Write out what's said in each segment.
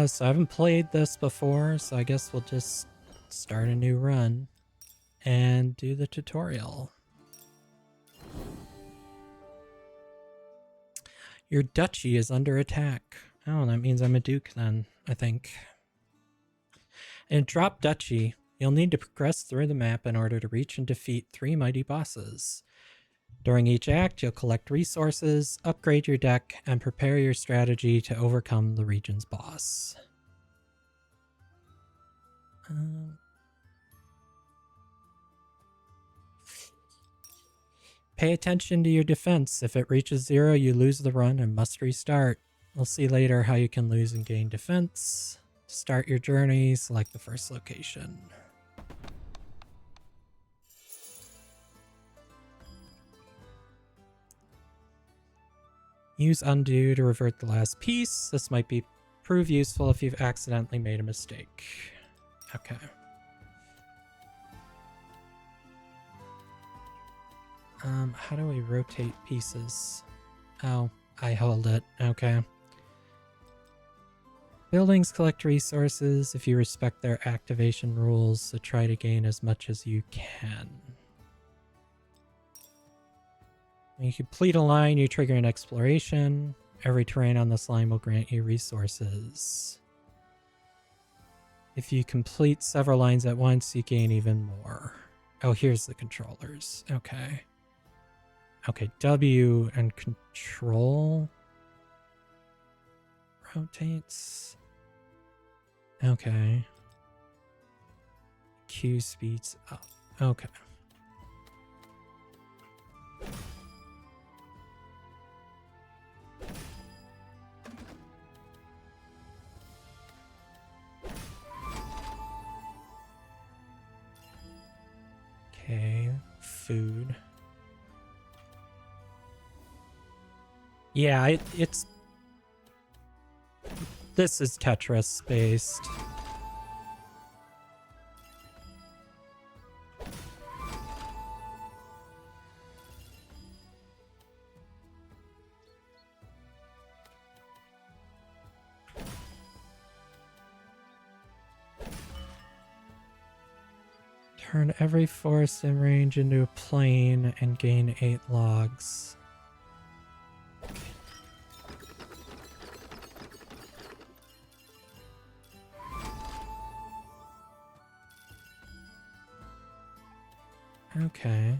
So I haven't played this before, so I guess we'll just start a new run and do the tutorial. Your Dutchy is under attack. Oh, that means I'm a Duke then, I think. And drop Dutchy. You'll need to progress through the map in order to reach and defeat 3 mighty bosses. During each act, you'll collect resources, upgrade your deck, and prepare your strategy to overcome the region's boss. Pay attention to your defense. If it reaches 0, you lose the run and must restart. We'll see later how you can lose and gain defense. To start your journey, select the first location. Use undo to revert the last piece. This might prove useful if you've accidentally made a mistake. Okay. How do we rotate pieces? Oh, I hold it. Okay. Buildings collect resources if you respect their activation rules, so try to gain as much as you can. When you complete a line, you trigger an exploration. Every terrain on this line will grant you resources. If you complete several lines at once, you gain even more. Oh, here's the controllers. Okay. Okay, W and control rotates. Okay. Q speeds up. Okay. Okay, food. Yeah, it's... This is Tetris based. Turn every forest in range into a plain and gain 8 logs. Okay.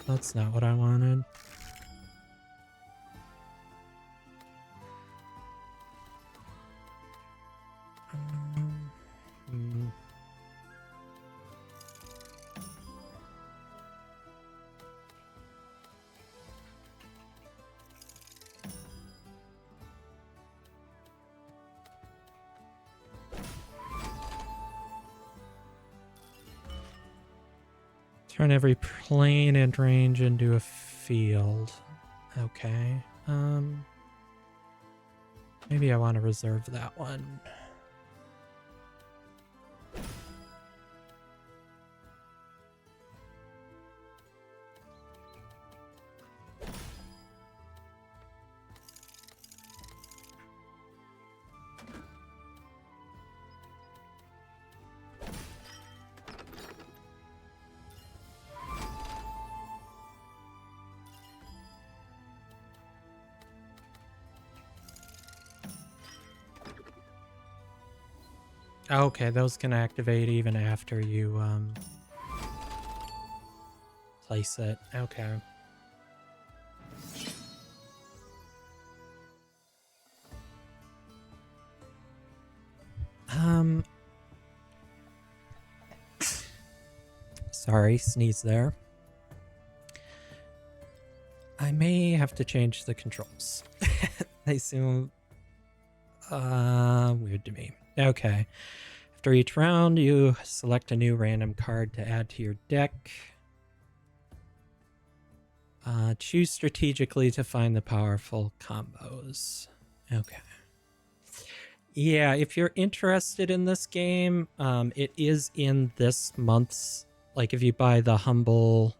That's not what I wanted. Turn every plain and range into a field. Okay. Maybe I want to reserve that one. Okay, those can activate even after you place it. Okay. Sorry, sneeze there. I may have to change the controls. They seem weird to me. Okay. After each round, you select a new random card to add to your deck. Choose strategically to find the powerful combos. Okay. Yeah, if you're interested in this game, it is in this month's, like if you buy the Humble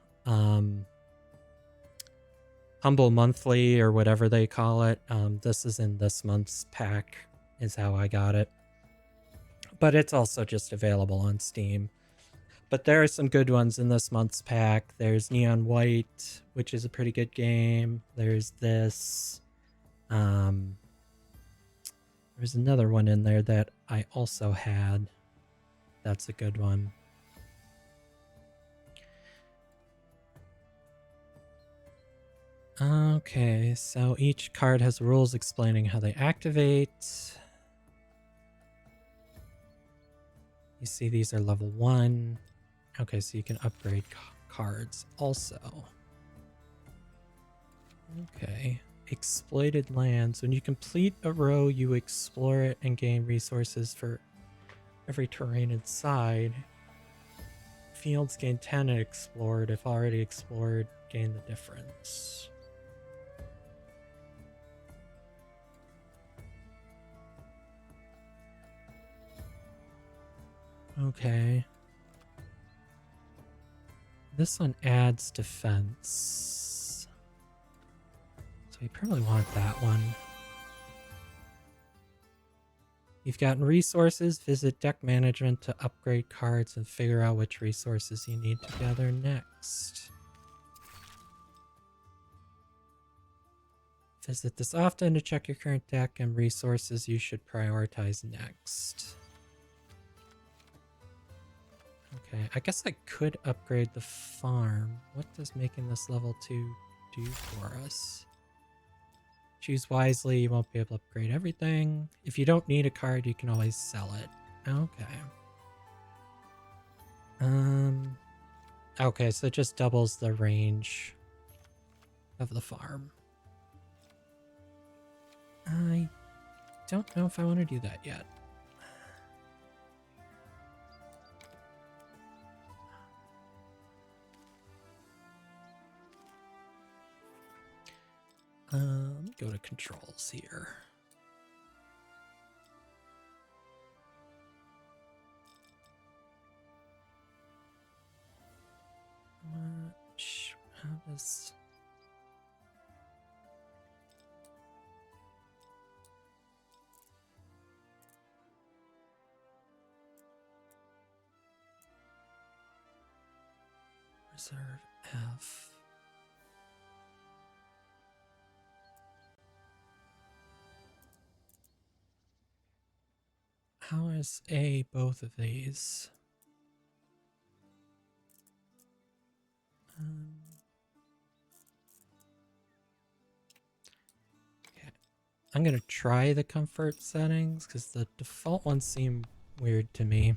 Monthly or whatever they call it, this is in this month's pack. is how I got it. But it's also just available on Steam. But there are some good ones in this month's pack. There's Neon White, which is a pretty good game. There's this. There's another one in there that I also had. That's a good one. Okay, so each card has rules explaining how they activate. You see these are level 1. Okay, so you can upgrade cards also. Okay. Exploited lands. When you complete a row, you explore it and gain resources for every terrain inside. Fields gain 10 and explored. If already explored, gain the difference. Okay. This one adds defense. So you probably want that one. You've gotten resources. Visit deck management to upgrade cards and figure out which resources you need to gather next. Visit this often to check your current deck and resources you should prioritize next. Okay, I guess I could upgrade the farm. What does making this level 2 do for us? Choose wisely, you won't be able to upgrade everything. If you don't need a card, you can always sell it. Okay. Okay, so it just doubles the range of the farm. I don't know if I want to do that yet. Go to controls here. How does... Reserve F. How is A both of these? Okay. I'm going to try the comfort settings because the default ones seem weird to me.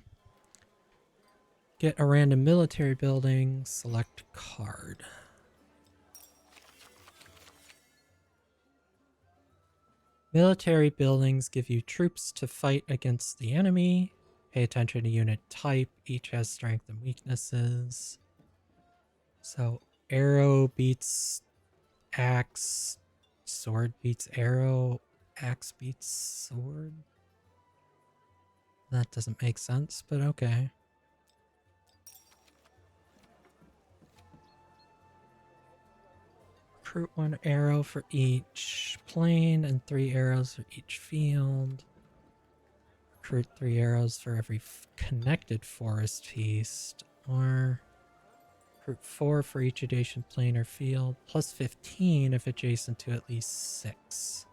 Get a random military building, select card. Military buildings give you troops to fight against the enemy. Pay attention to unit type. Each has strength and weaknesses. So arrow beats axe. Sword beats arrow. Axe beats sword. That doesn't make sense, but okay. Recruit 1 arrow for each plane and 3 arrows for each field. Recruit 3 arrows for every connected forest feast. Or recruit 4 for each adjacent plane or field. Plus 15 if adjacent to at least 6.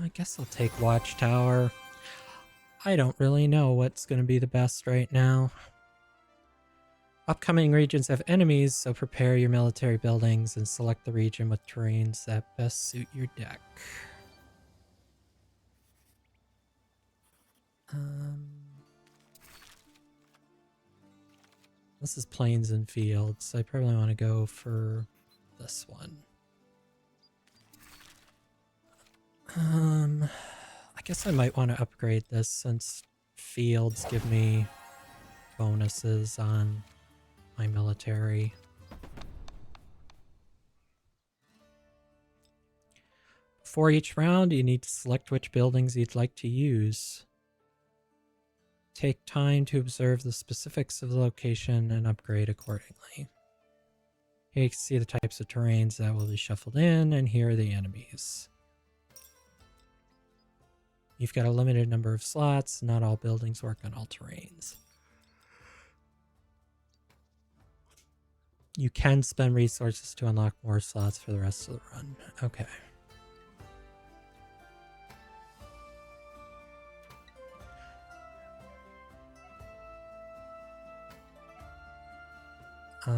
I guess I'll take Watchtower. I don't really know what's going to be the best right now. Upcoming regions have enemies, so prepare your military buildings and select the region with terrains that best suit your deck. This is plains and fields, so I probably want to go for this one. I guess I might want to upgrade this since fields give me bonuses on my military. For each round, you need to select which buildings you'd like to use. Take time to observe the specifics of the location and upgrade accordingly. Here you can see the types of terrains that will be shuffled in, and here are the enemies. You've got a limited number of slots. Not all buildings work on all terrains. You can spend resources to unlock more slots for the rest of the run. Okay. I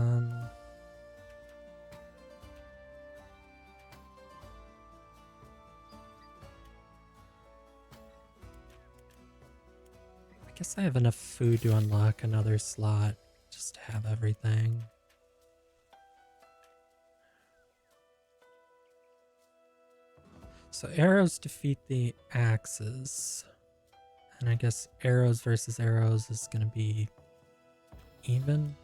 guess I have enough food to unlock another slot, just to have everything. So arrows defeat the axes. And I guess arrows versus arrows is going to be even.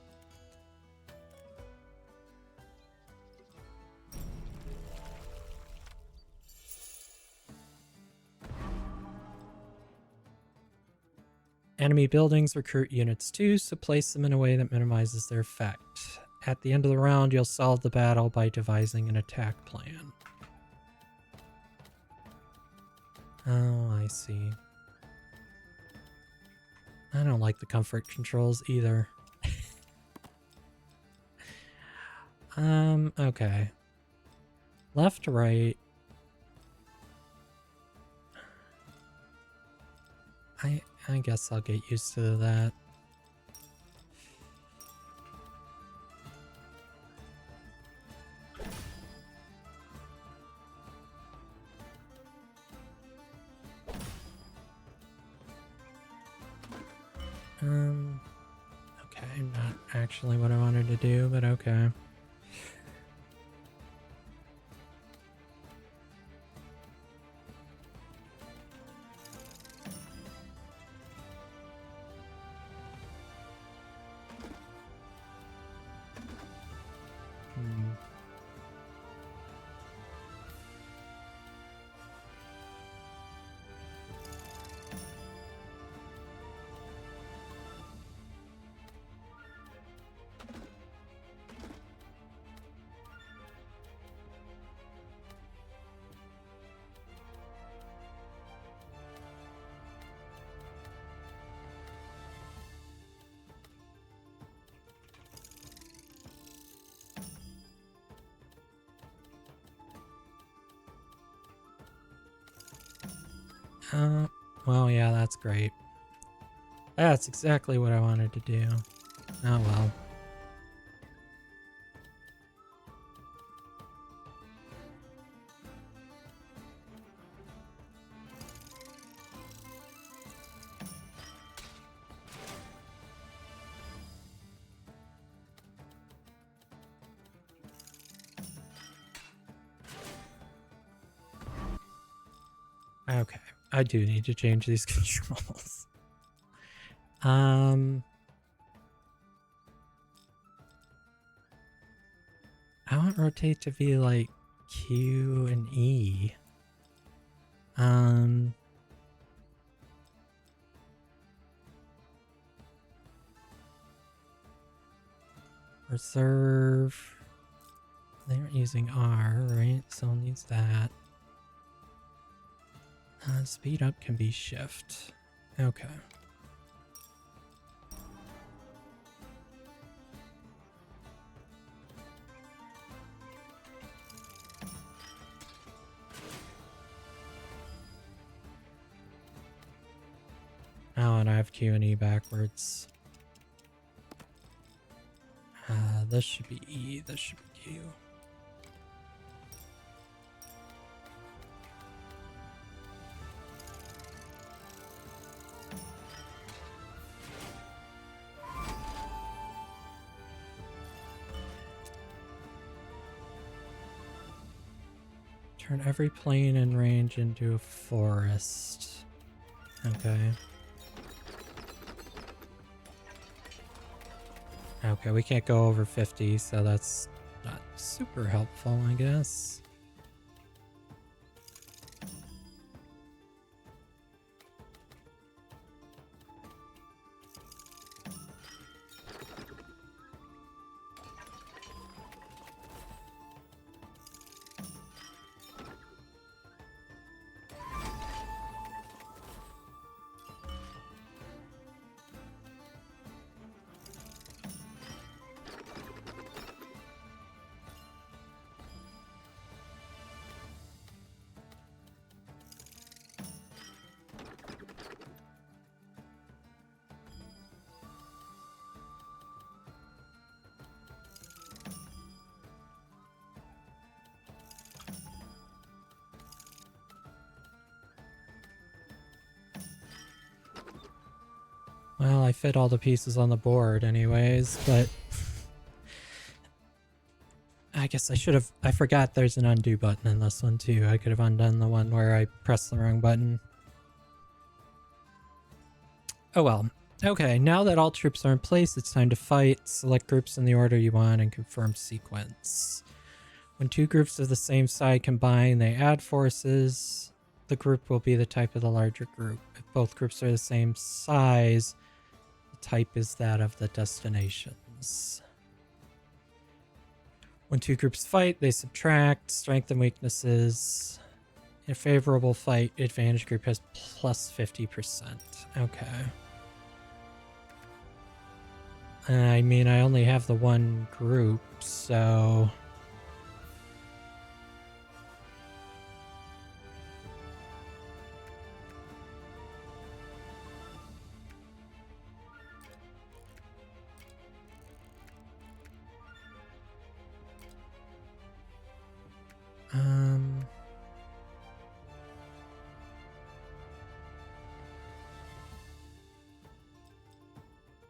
Enemy buildings recruit units too, so place them in a way that minimizes their effect. At the end of the round, you'll solve the battle by devising an attack plan. Oh, I see. I don't like the comfort controls either. Okay. Left to right. I guess I'll get used to that. Okay, not actually what I wanted to do, but okay. Well, yeah, that's great. That's exactly what I wanted to do. Oh well. Okay, I do need to change these controls. I want rotate to be like Q and E. Reserve. They aren't using R, right? So it needs that. Speed up can be shift. Okay. Oh, and I have Q and E backwards. This should be E, this should be Q. Turn every plane and range into a forest. Okay. Okay, we can't go over 50, so that's not super helpful, I guess. Well, I fit all the pieces on the board anyways, but I guess I forgot there's an undo button in this one too. I could have undone the one where I pressed the wrong button. Oh well. Okay, now that all troops are in place, it's time to fight. Select groups in the order you want and confirm sequence. When two groups of the same side combine, they add forces. The group will be the type of the larger group. If both groups are the same size, the type is that of the destinations. When two groups fight, they subtract strength and weaknesses. In a favorable fight, advantage group has plus 50%. Okay. I mean, I only have the one group, so...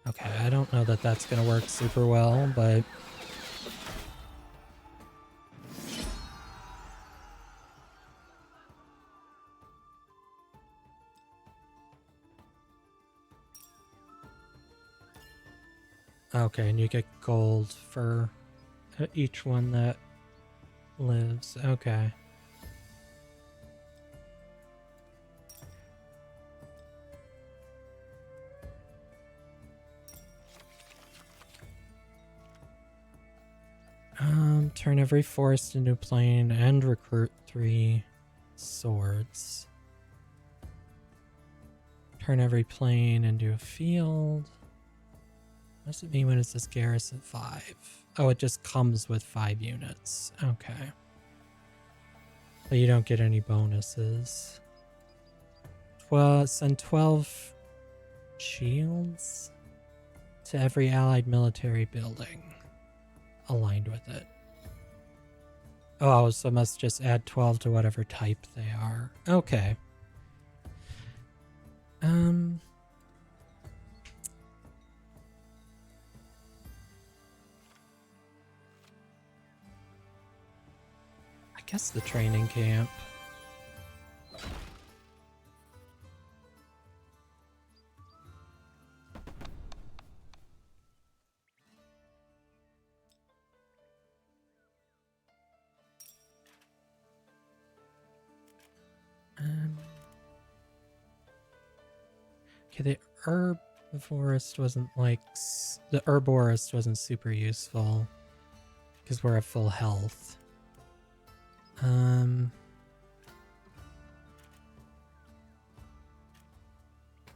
Okay, I don't know that that's going to work super well, but... Okay, and you get gold for each one that lives. Okay. Turn every forest into a plane and recruit 3 swords. Turn every plane into a field. What does it mean when it says garrison 5? Oh, it just comes with 5 units. Okay. But you don't get any bonuses. Send 12 shields to every allied military building aligned with it. Oh, so must just add 12 to whatever type they are. Okay. I guess the training camp. Okay, the herbivorist wasn't like... The herborist wasn't super useful because we're at full health.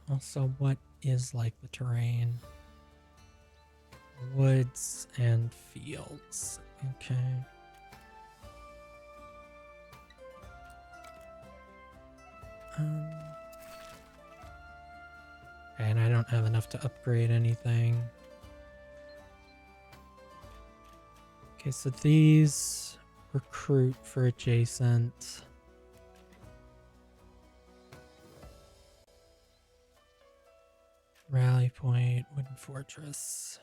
Also, what is like the terrain? Woods and fields. Okay. And I don't have enough to upgrade anything. Okay, so these recruit for adjacent. Rally point, wooden fortress.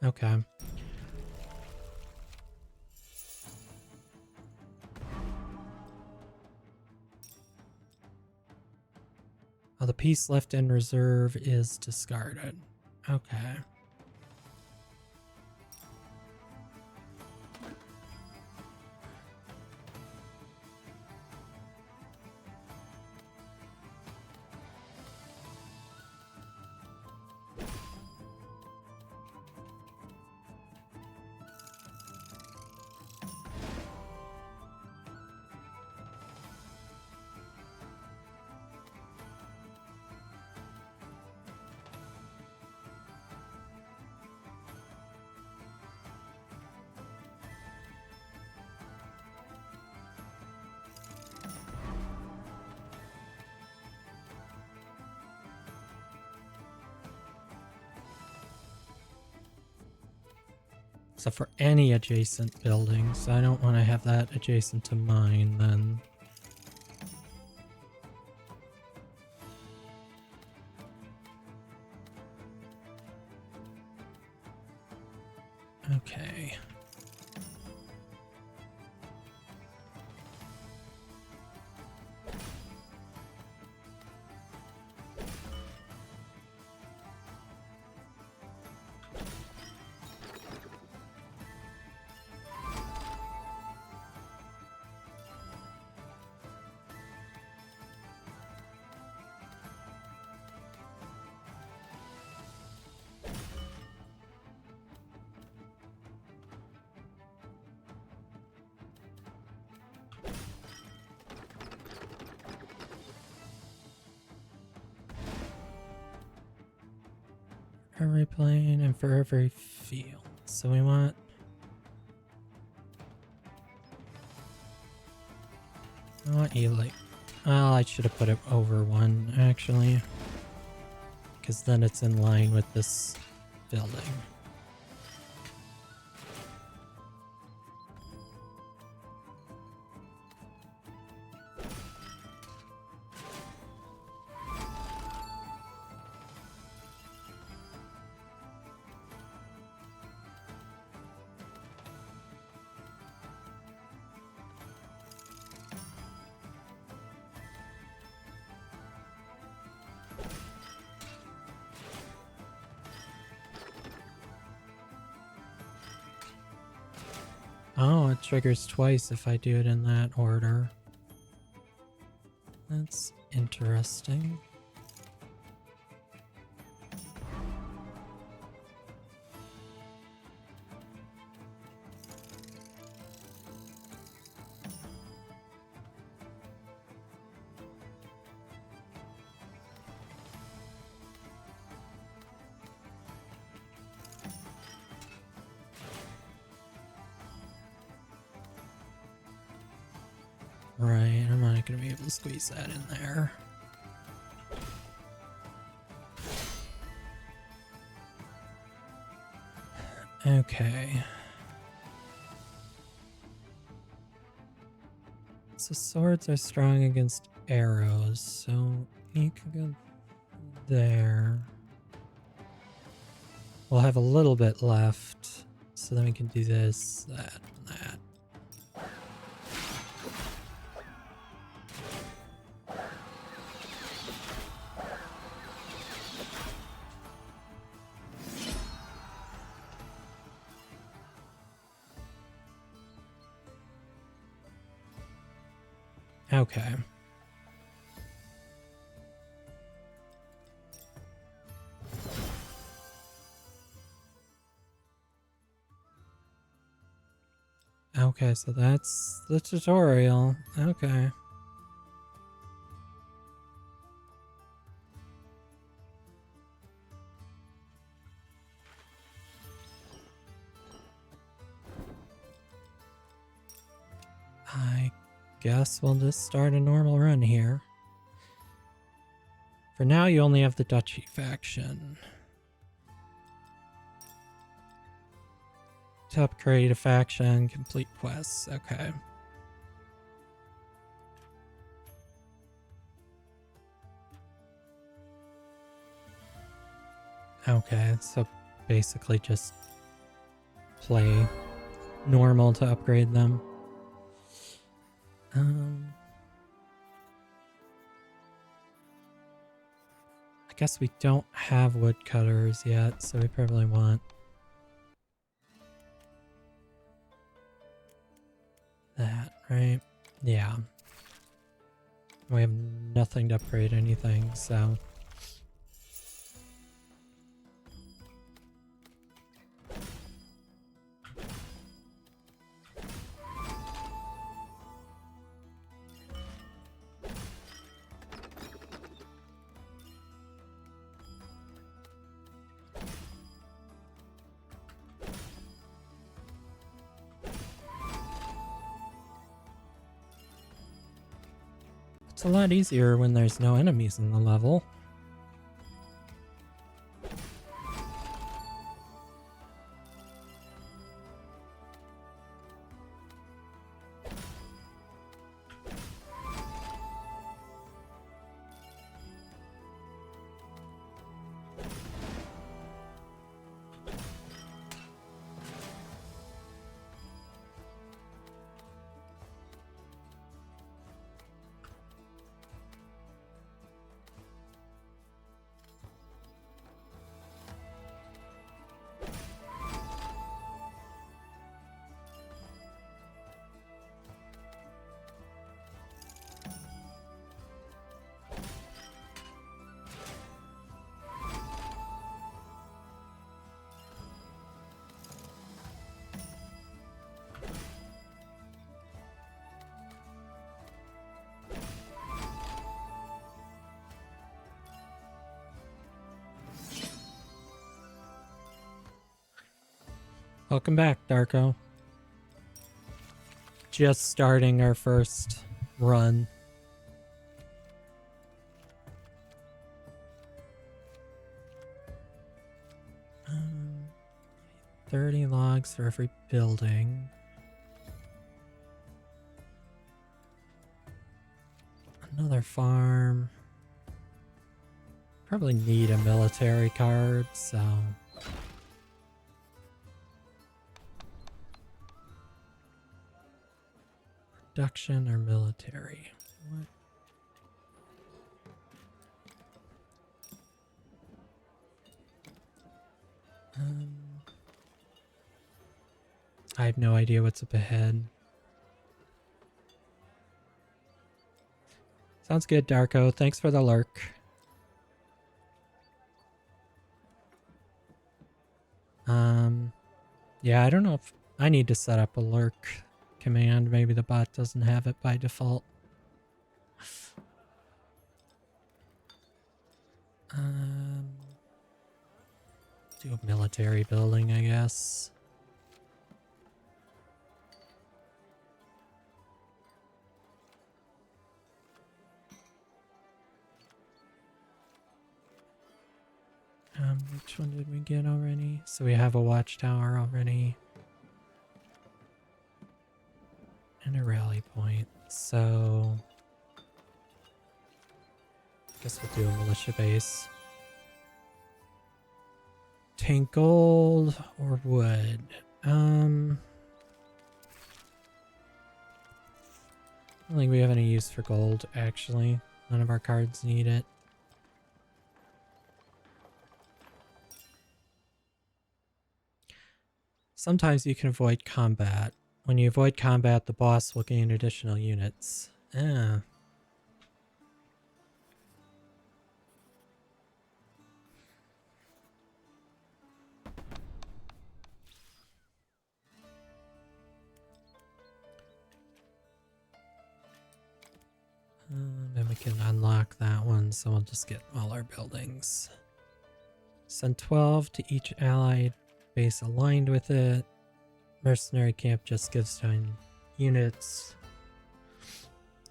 Okay. Oh, the piece left in reserve is discarded. Okay. So for any adjacent buildings, I don't want to have that adjacent to mine then. Okay. Every plane and for every field. So we want you like, well, I should have put it over 1 actually, because then it's in line with this building. Oh, it triggers twice if I do it in that order. That's interesting. Right, I'm not going to be able to squeeze that in there. Okay. So swords are strong against arrows, so you can go there. We'll have a little bit left, so then we can do this, that, and that. Okay. Okay, so that's the tutorial. Okay. I guess we'll just start a normal run here. For now, you only have the Dutchy faction. To upgrade a faction, complete quests. Okay. Okay, so basically just play normal to upgrade them. I guess we don't have woodcutters yet, so we probably want that, right? Yeah. We have nothing to upgrade anything, so... It's a lot easier when there's no enemies in the level. Welcome back, Darko. Just starting our first run. Um, 30 logs for every building. Another farm. Probably need a military card, so... Production or military? What? I have no idea what's up ahead. Sounds good, Darko. Thanks for the lurk. Yeah, I don't know if I need to set up a lurk command. Maybe the bot doesn't have it by default. Do a military building, I guess. Which one did we get already? So we have a watchtower already. And a rally point. So... I guess we'll do a militia base. Tank gold or wood? I don't think we have any use for gold, actually. None of our cards need it. Sometimes you can avoid combat. When you avoid combat, the boss will gain additional units. Ah. Then we can unlock that one, so we'll just get all our buildings. Send 12 to each allied base aligned with it. Mercenary camp just gives 10 units.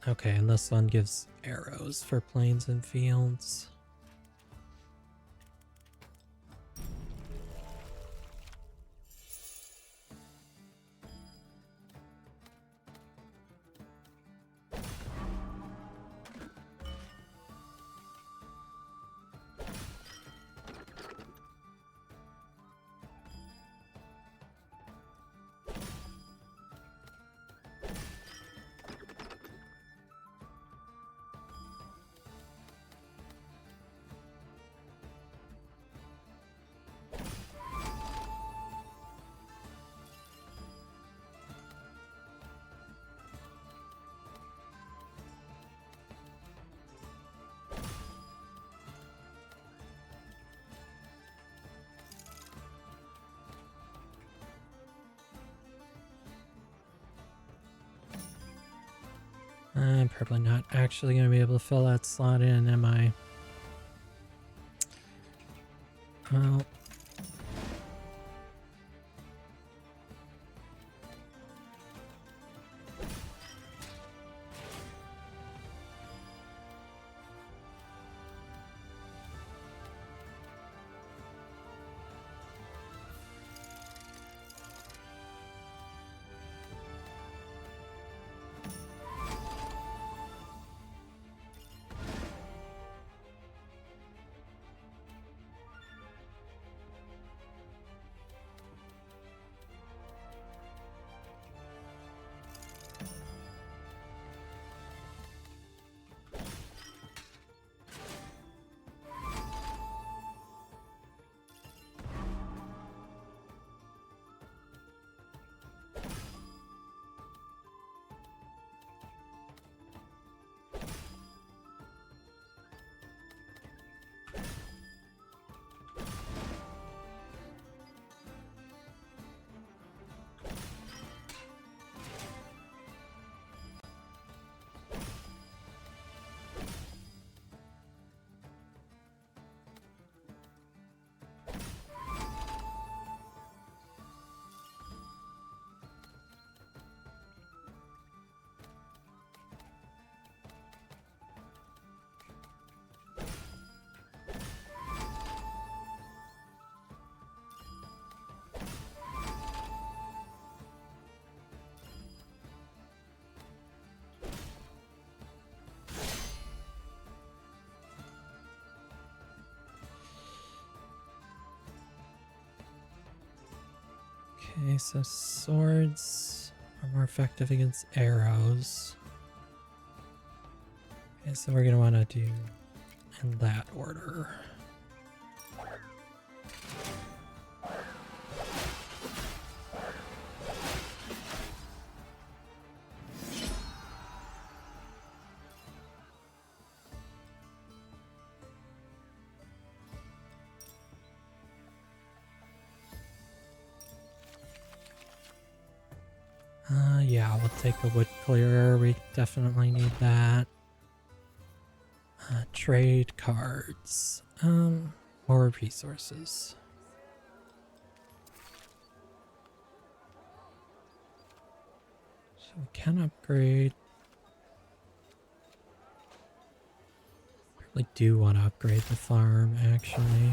Okay, and this one gives arrows for plains and fields. I'm probably not actually going to be able to fill that slot in, am I? Well... Okay, so swords are more effective against arrows. Okay, so we're gonna want to do in that order. Yeah, we'll take a wood clearer. We definitely need that. Trade cards. More resources. So we can upgrade. Probably do want to upgrade the farm, actually.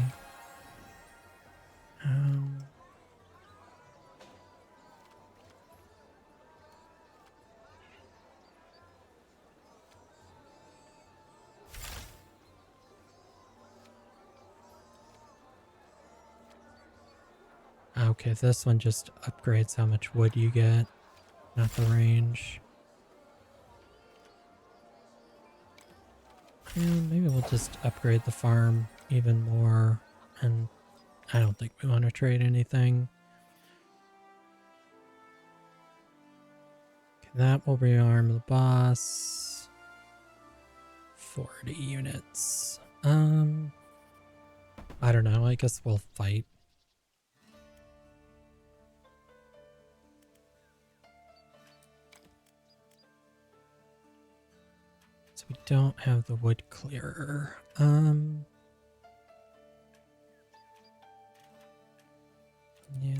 Okay, this one just upgrades how much wood you get, not the range. And maybe we'll just upgrade the farm even more, and I don't think we want to trade anything. Okay, that will rearm the boss. 40 units. I don't know, I guess we'll fight. So we don't have the wood clearer. Yeah.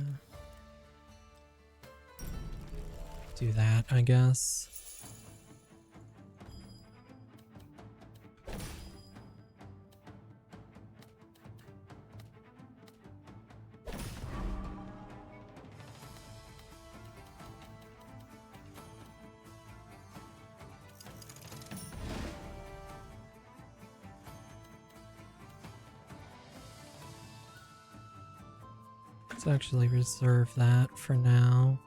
Do that, I guess. Let's actually reserve that for now.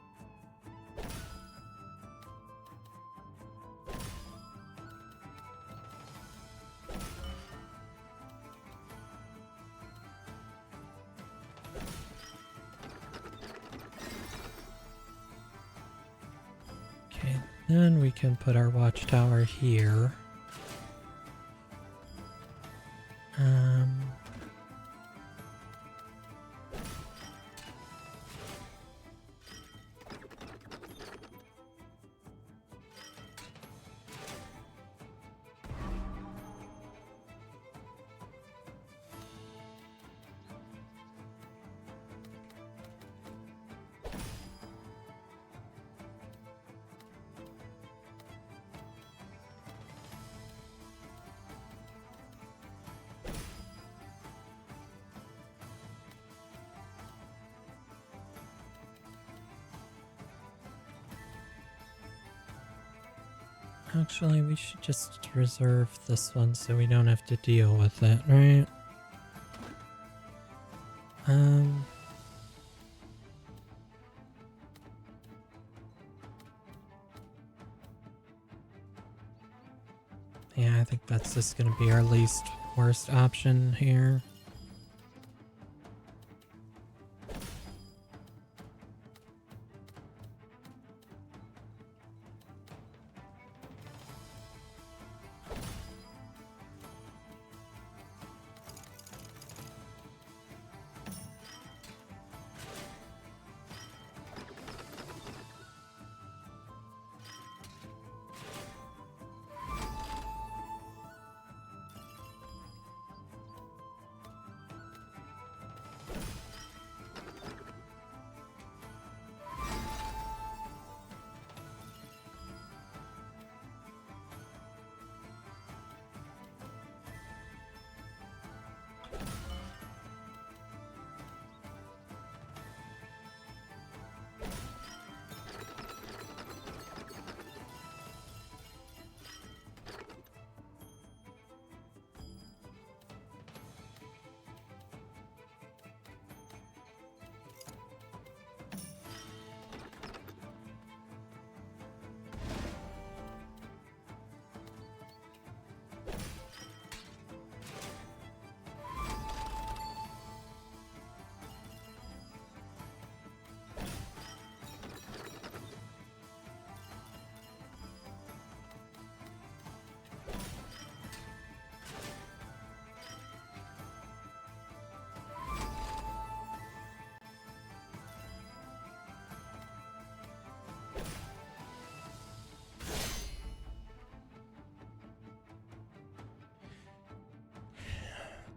Okay, then we can put our watchtower here. Actually, we should just reserve this one so we don't have to deal with it, right? Yeah, I think that's just gonna be our least worst option here.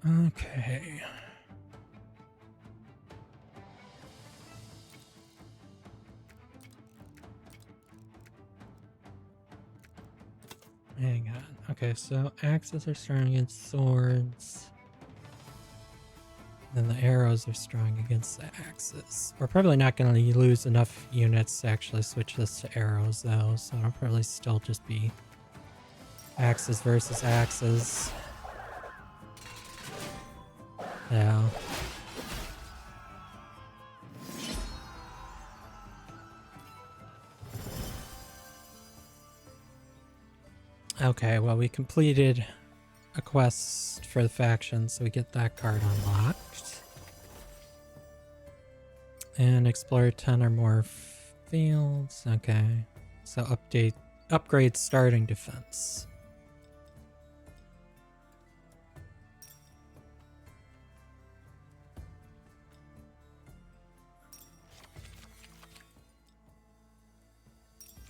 Okay. Hang on. Okay, so axes are strong against swords. Then the arrows are strong against the axes. We're probably not going to lose enough units to actually switch this to arrows, though, so it'll probably still just be axes versus axes. Yeah. Okay, well, we completed a quest for the faction, so we get that card unlocked. And explore 10 or more fields. Okay. So upgrade starting defense.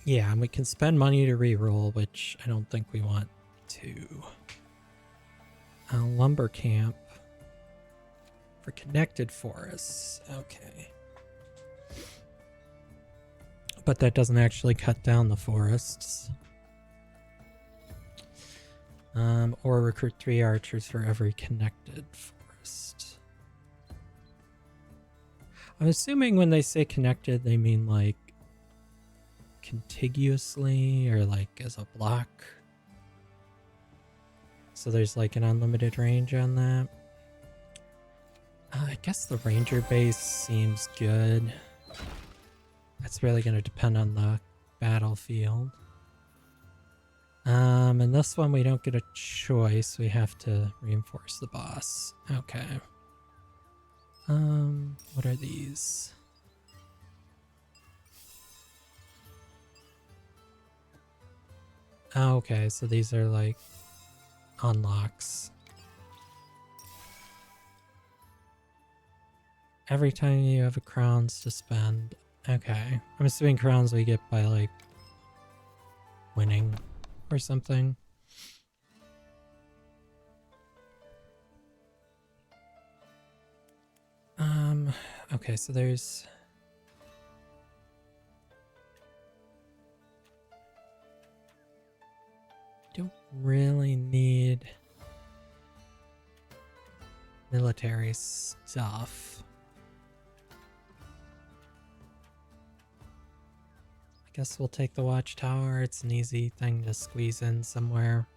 Yeah, and we can spend money to reroll, which I don't think we want to. Lumber camp for connected forests. Okay. But that doesn't actually cut down the forests. Or recruit 3 archers for every connected forest. I'm assuming when they say connected, they mean like contiguously or like as a block. So there's like an unlimited range on that. I guess the ranger base seems good. That's really going to depend on the battlefield. And this one we don't get a choice. We have to reinforce the boss. Okay. What are these? Oh, okay, so these are like unlocks. Every time you have a crowns to spend. Okay. I'm assuming crowns we get by like winning or something. Okay, so there's don't really need military stuff. I guess we'll take the watchtower. It's an easy thing to squeeze in somewhere.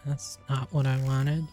That's not what I wanted.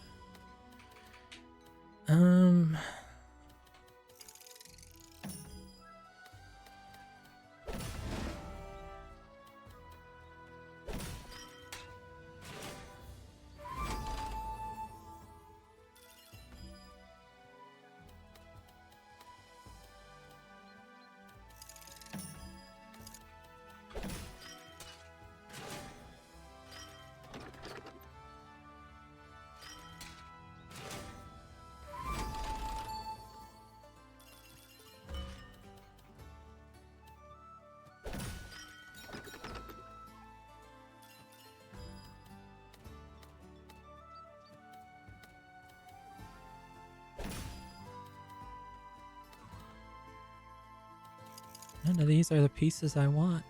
None of these are the pieces I want.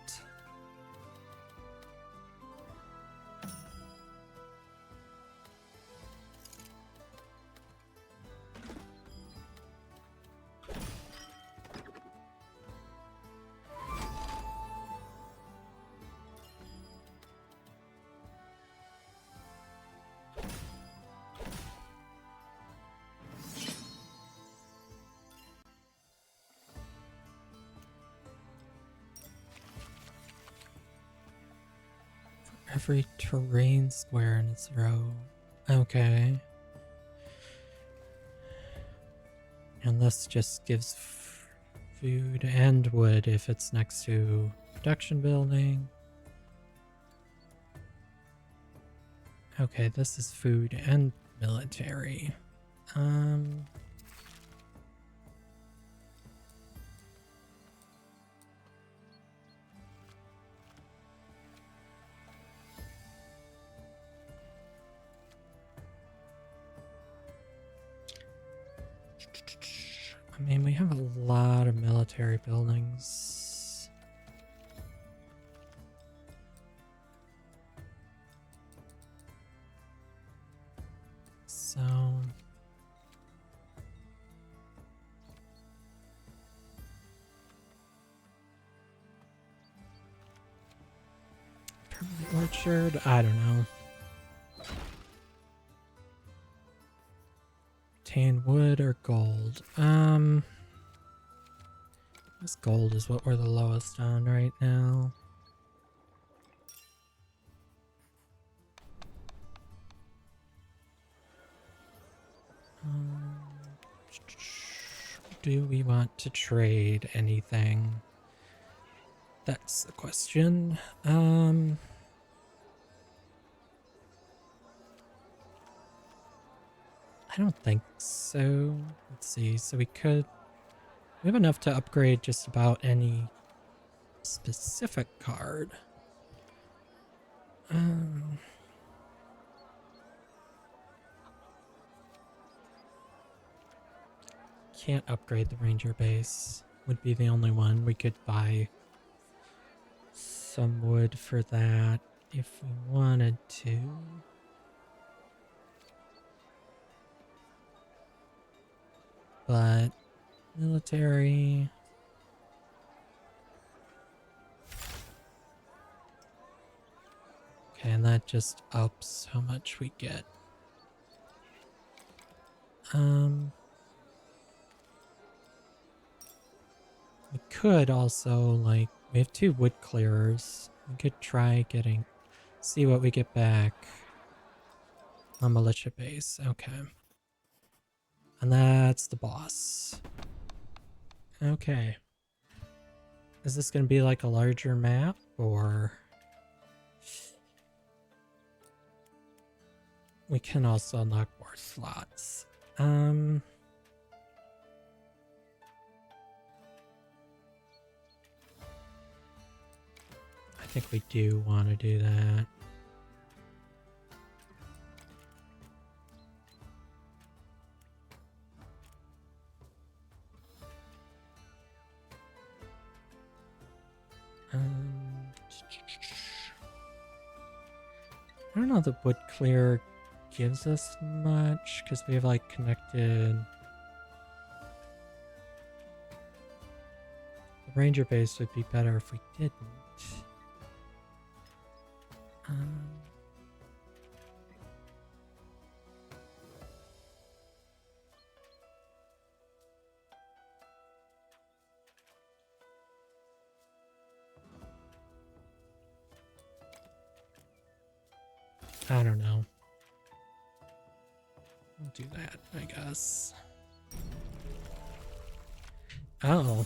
Every terrain square in its row. Okay. And this just gives food and wood if it's next to production building. Okay, this is food and military. I mean, we have a lot of military buildings. So... permanent orchard? I don't know. Obtain wood or gold? This gold is what we're the lowest on right now. Do we want to trade anything? That's the question. I don't think so. Let's see. So we have enough to upgrade just about any specific card. Can't upgrade the ranger base. Would be the only one. We could buy some wood for that if we wanted to. But military... Okay, and that just ups how much we get. We could also, like, we have 2 wood clearers. We could try see what we get back on militia base. Okay. And that's the boss. Okay. Is this going to be like a larger map, or... We can also unlock more slots. I think we do want to do that. I don't know if the wood clear gives us much because we have like connected. The ranger base would be better if we didn't. I don't know. We'll do that, I guess. Oh.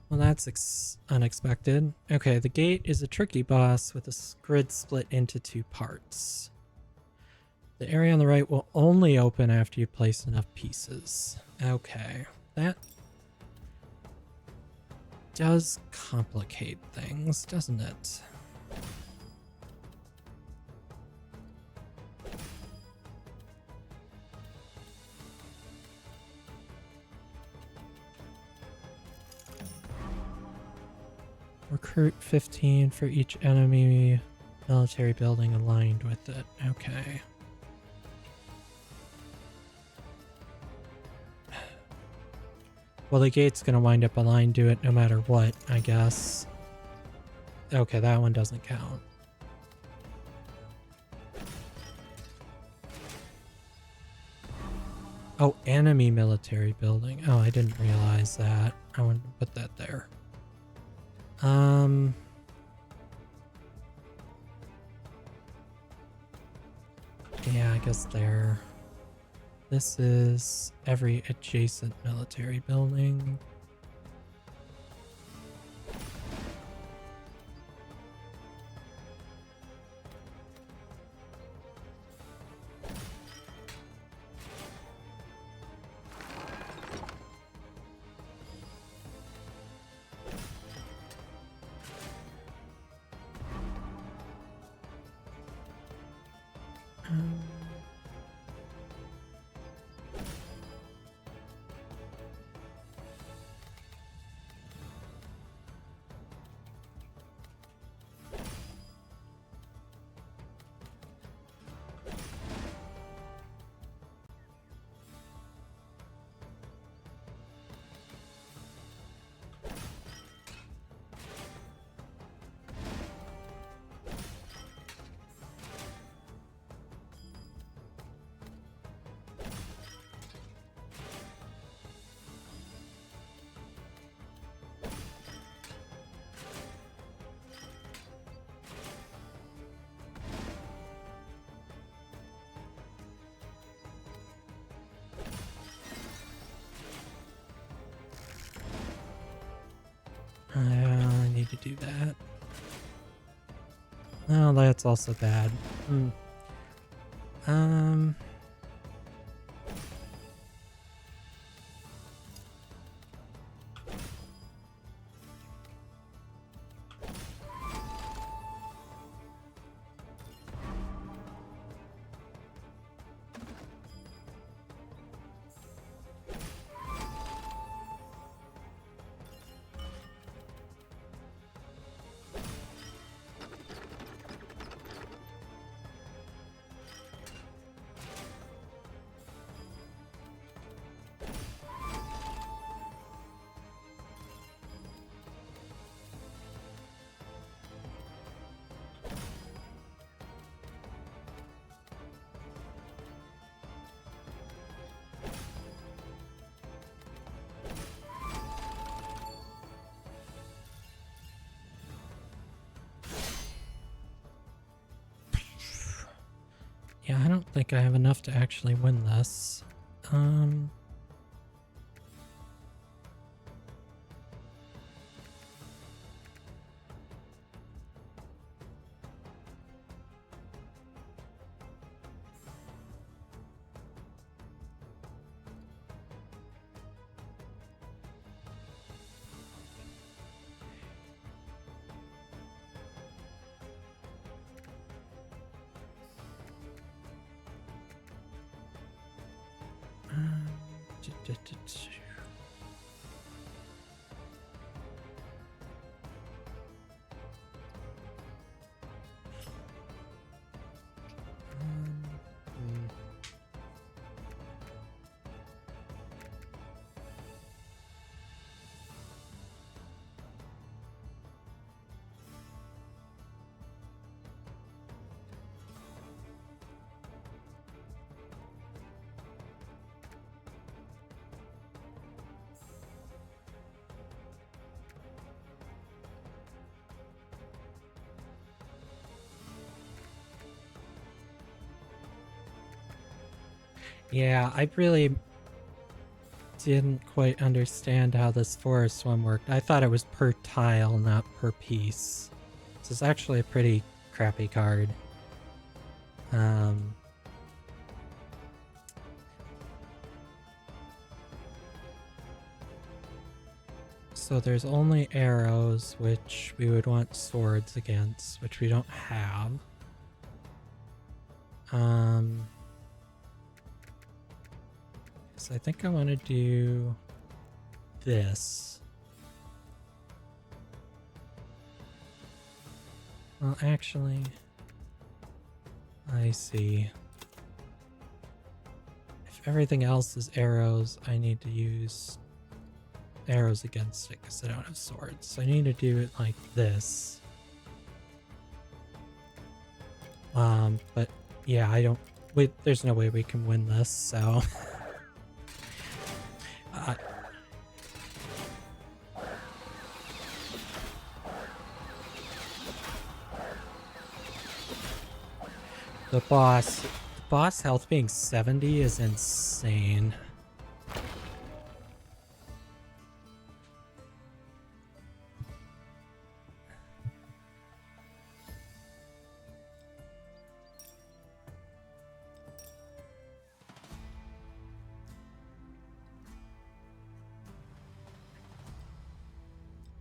Well, that's unexpected. Okay, the gate is a tricky boss with a grid split into 2 parts. The area on the right will only open after you place enough pieces. Okay, that does complicate things, doesn't it? Recruit 15 for each enemy military building aligned with it. Okay. Well, the gate's gonna wind up aligned to it no matter what, I guess. Okay, that one doesn't count. Oh, enemy military building. Oh, I didn't realize that. I wanted to put that there. Yeah, I guess there. This is every adjacent military building. I need to do that. Oh, that's also bad. Yeah, I don't think I have enough to actually win this. Yeah, I really didn't quite understand how this forest one worked. I thought it was per tile, not per piece. This is actually a pretty crappy card. So there's only arrows, which we would want swords against, which we don't have. So I think I want to do this. Well, actually, I see. If everything else is arrows, I need to use arrows against it because I don't have swords. So I need to do it like this. But yeah, I don't. Wait, there's no way we can win this. So. The boss health being 70 is insane.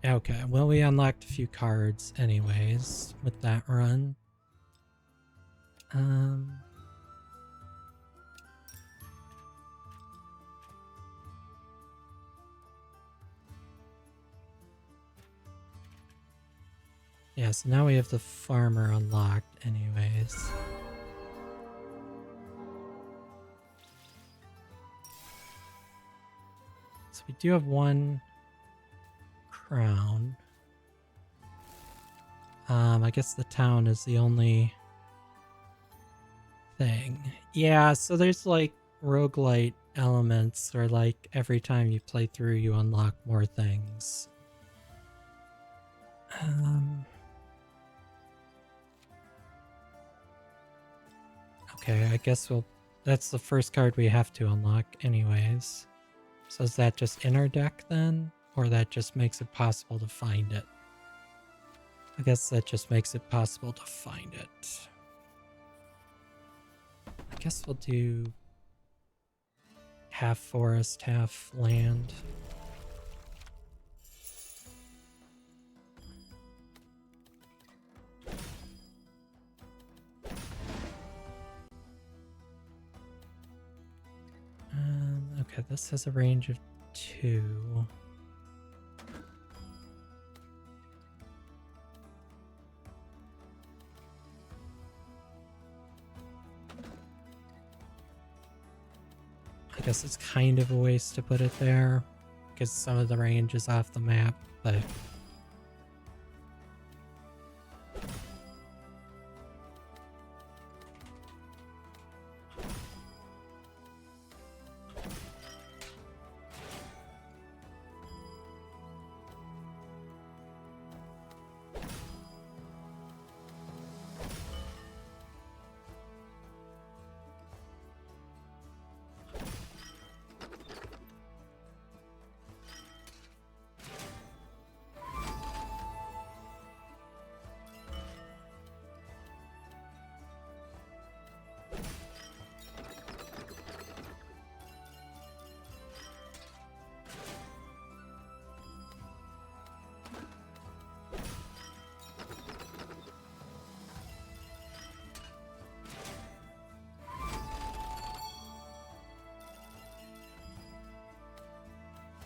Okay, well, we unlocked a few cards anyways with that run. Yeah, so now we have the farmer unlocked anyways. So we do have one crown. I guess the town is the only thing. Yeah, so there's like roguelite elements, or like every time you play through you unlock more things. Okay, I guess that's the first card we have to unlock anyways. So is that just in our deck then? Or that just makes it possible to find it? I guess that just makes it possible to find it. I guess we'll do half forest, half land. Okay, this has a range of 2. I guess it's kind of a waste to put it there because some of the range is off the map, but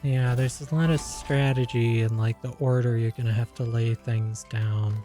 yeah, there's a lot of strategy and like the order you're gonna have to lay things down.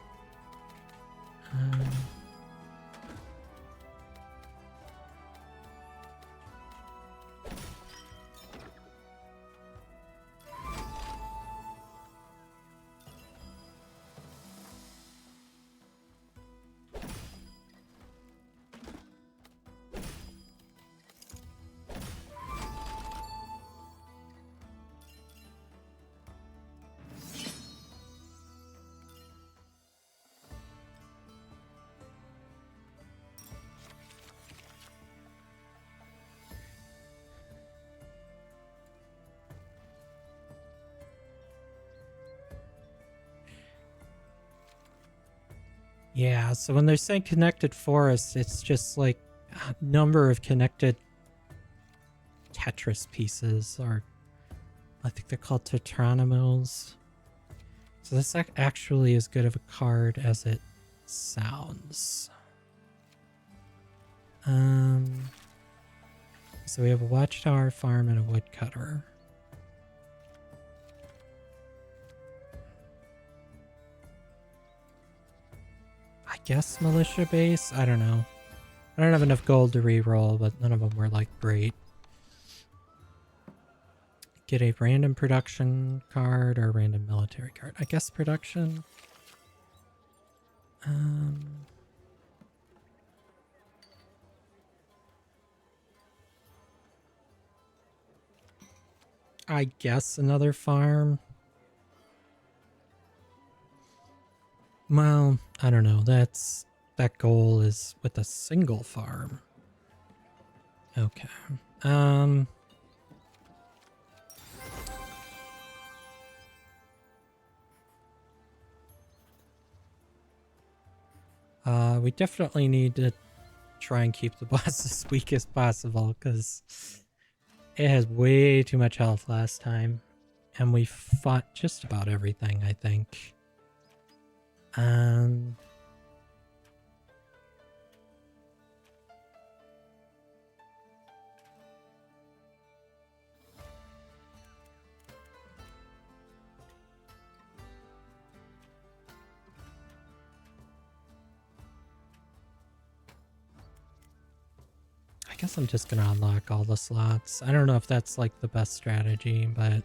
Yeah, so when they're saying connected forest, it's just like a number of connected Tetris pieces, or I think they're called tetranimals. So this actually is good of a card as it sounds. So we have a watchtower, farm, and a woodcutter. guess militia base? I don't know. I don't have enough gold to re-roll, but none of them were like great. Get a random production card or random military card. I guess production. I guess another farm. Well, I don't know. That goal is with a single farm. Okay. We definitely need to try and keep the boss as weak as possible, because it has way too much health last time. And we fought just about everything, I think. I guess I'm just gonna unlock all the slots. I don't know if that's like the best strategy, but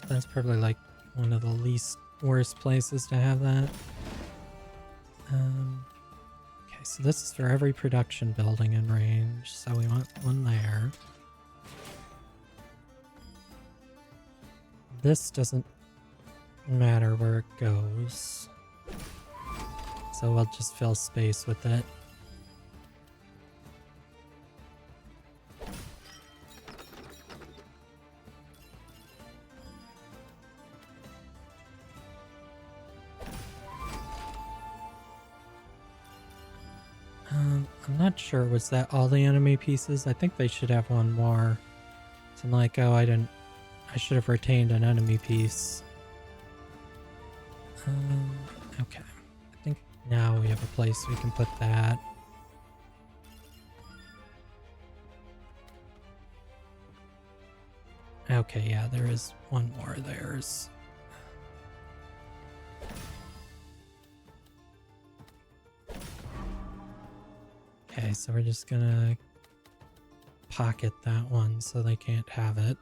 that's probably like one of the least worst places to have that. Okay, so this is for every production building in range, so we want one there. This doesn't matter where it goes, so we'll just fill space with it. I'm not sure, was that all the enemy pieces? I think they should have one more. So I'm like, oh, I should have retained an enemy piece. Okay. I think now we have a place we can put that. Okay, yeah, there is one more. There's... Okay, so we're just gonna pocket that one so they can't have it.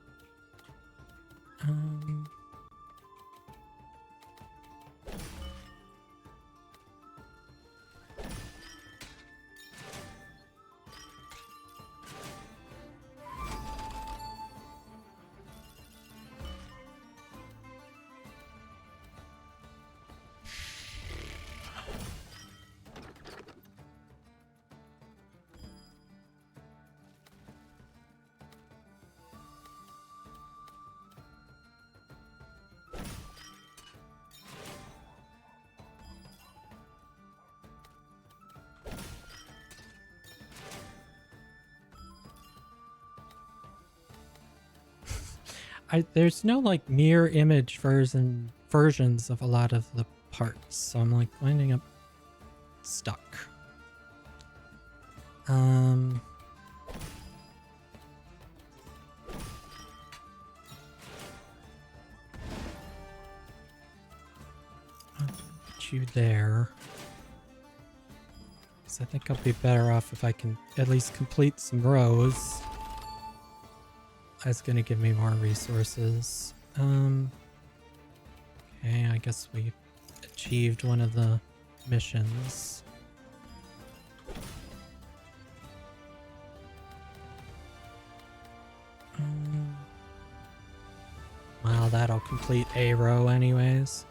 There's no like mirror image versions of a lot of the parts, so I'm like winding up stuck. Put you there. So I think I'll be better off if I can at least complete some rows. That's gonna give me more resources. Okay, I guess we achieved one of the missions. Well, that'll complete a row anyways.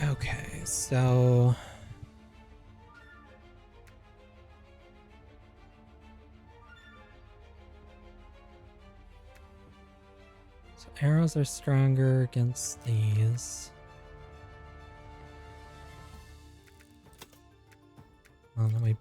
Okay, so... So arrows are stronger against these. Well, then we...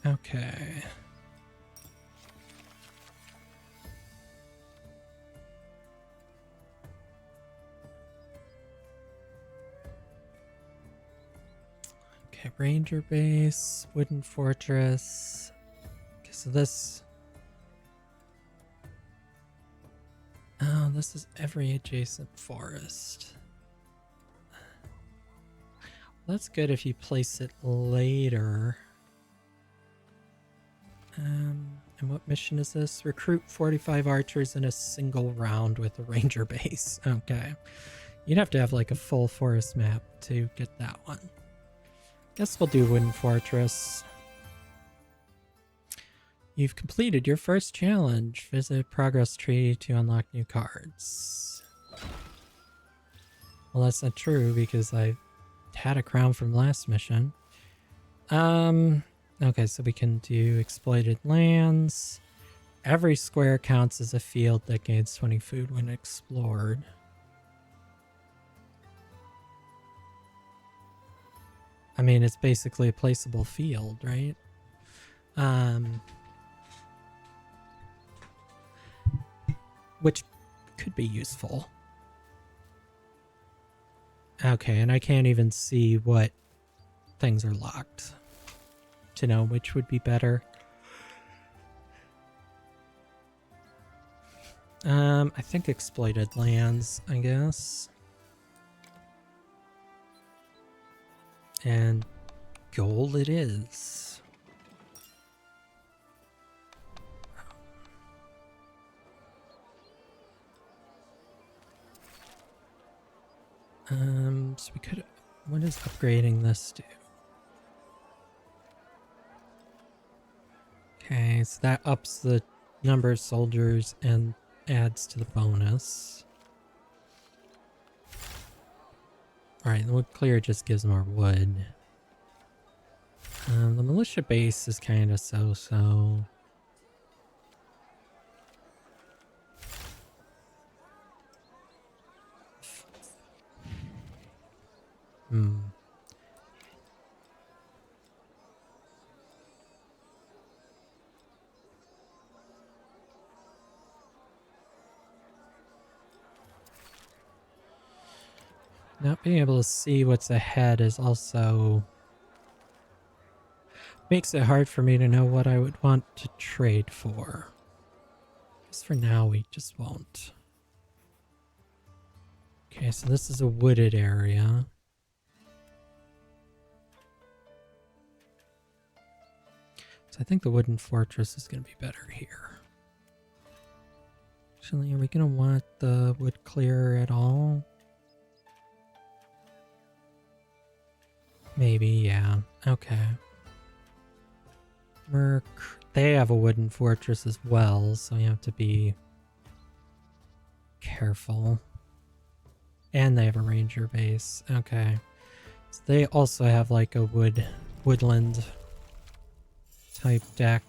Okay. Okay, Ranger Base, Wooden Fortress. Okay, so this... Oh, this is every adjacent forest. That's good if you place it later. And what mission is this? Recruit 45 archers in a single round with a ranger base. Okay. You'd have to have like a full forest map to get that one. Guess we'll do Wooden Fortress. You've completed your first challenge. Visit Progress Tree to unlock new cards. Well, that's not true because I had a crown from last mission. Okay, so we can do exploited lands. Every square counts as a field that gains 20 food when explored. I mean, it's basically a placeable field, right? Which could be useful. Okay, and I can't even see what things are locked to know which would be better. I think exploited lands, I guess. And gold it is. So we could... What does upgrading this do? Okay, so that ups the number of soldiers and adds to the bonus. Alright, the wood clear just gives more wood. The militia base is kind of so-so. Not being able to see what's ahead is also... makes it hard for me to know what I would want to trade for. Just for now, we just won't. Okay, so this is a wooded area. So I think the wooden fortress is going to be better here. Actually, are we going to want the wood clear at all? Maybe, yeah. Okay. Merc. They have a wooden fortress as well, so you have to be careful. And they have a ranger base. Okay. So they also have like a woodland type deck.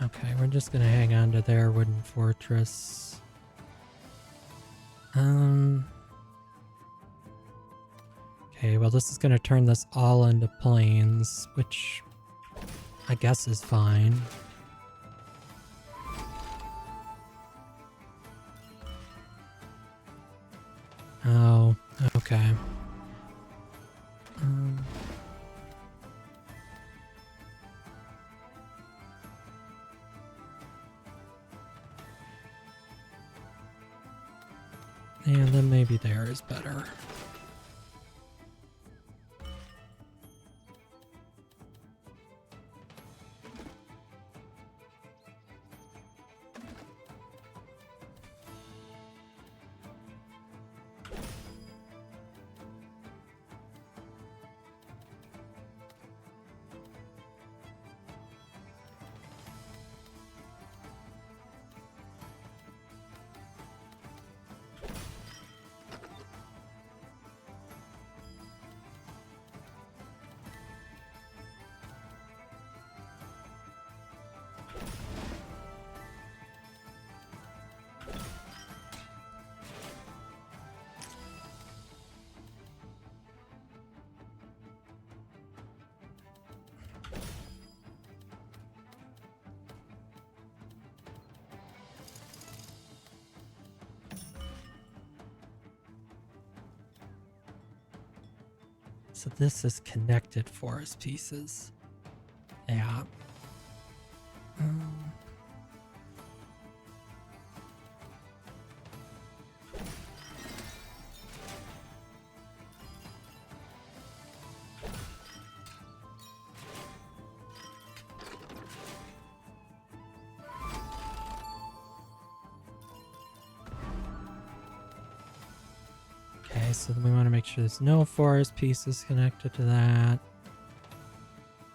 Okay, we're just gonna hang on to their wooden fortress. Okay, well this is gonna turn this all into plains, which I guess is fine. Oh, okay. And then maybe there is better. So this is connected forest pieces. Yeah. Okay, so then we want to make sure there's no forest pieces connected to that.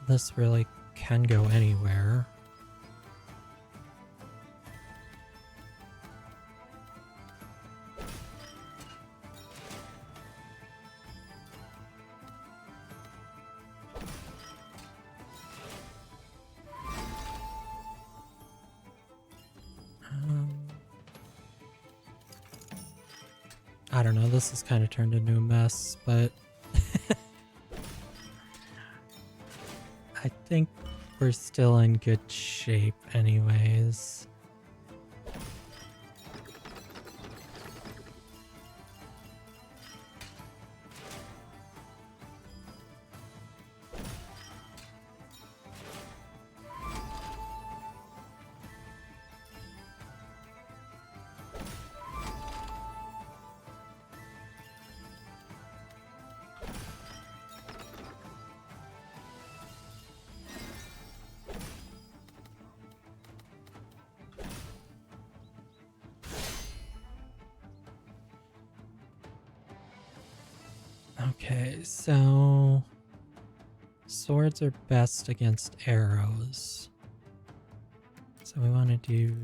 This really can go anywhere. I don't know, this has kind of turned into a mess, but I think we're still in good shape anyways. Okay, so swords are best against arrows. So we want to do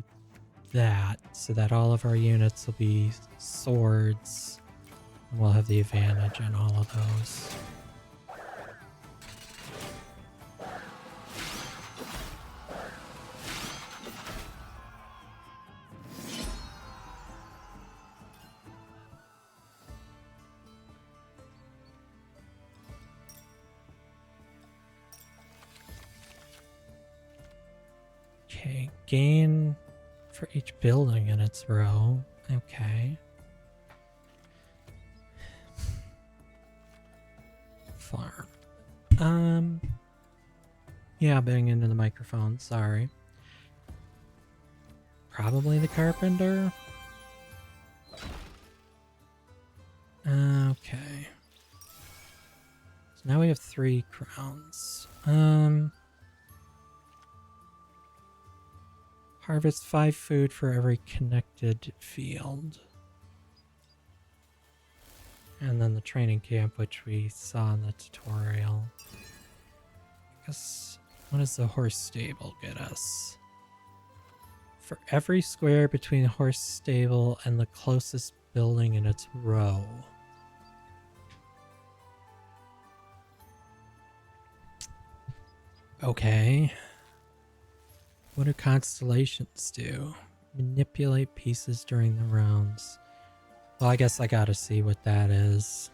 that so that all of our units will be swords. And we'll have the advantage in all of those. Okay, gain for each building in its row. Okay. Farm. Yeah, bang into the microphone, sorry. Probably the carpenter. Okay. So now we have 3 crowns. Harvest 5 food for every connected field. And then the training camp, which we saw in the tutorial. I guess, what does the horse stable get us? For every square between the horse stable and the closest building in its row. Okay. What do constellations do? Manipulate pieces during the rounds. Well, I guess I gotta see what that is.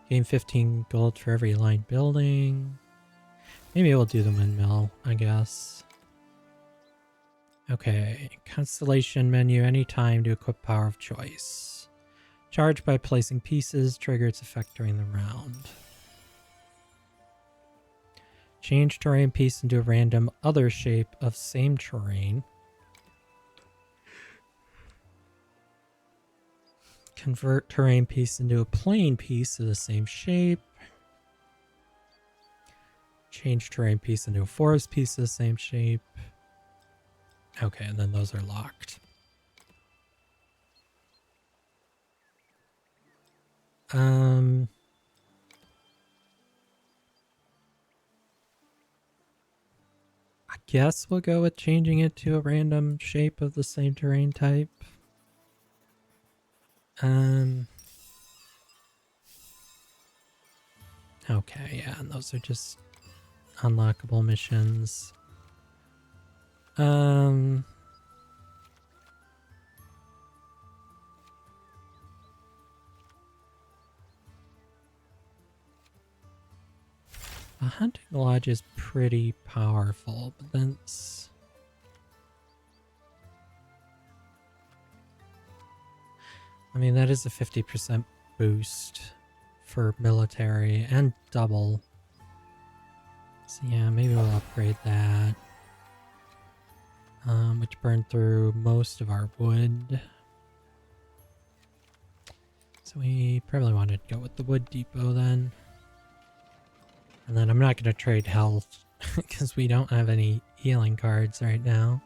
Gain 15 gold for every aligned building. Maybe we'll do the windmill, I guess. Okay, constellation menu, anytime to equip power of choice. Charge by placing pieces, trigger its effect during the round. Change terrain piece into a random other shape of same terrain. Convert terrain piece into a plain piece of the same shape. Change terrain piece into a forest piece of the same shape. Okay, and then those are locked. I guess we'll go with changing it to a random shape of the same terrain type. Okay, yeah, and those are just unlockable missions. The hunting lodge is pretty powerful, but then I mean, that is a 50% boost for military and double. So yeah, maybe we'll upgrade that. Which burned through most of our wood. So we probably want to go with the wood depot then. And then I'm not going to trade health because we don't have any healing cards right now.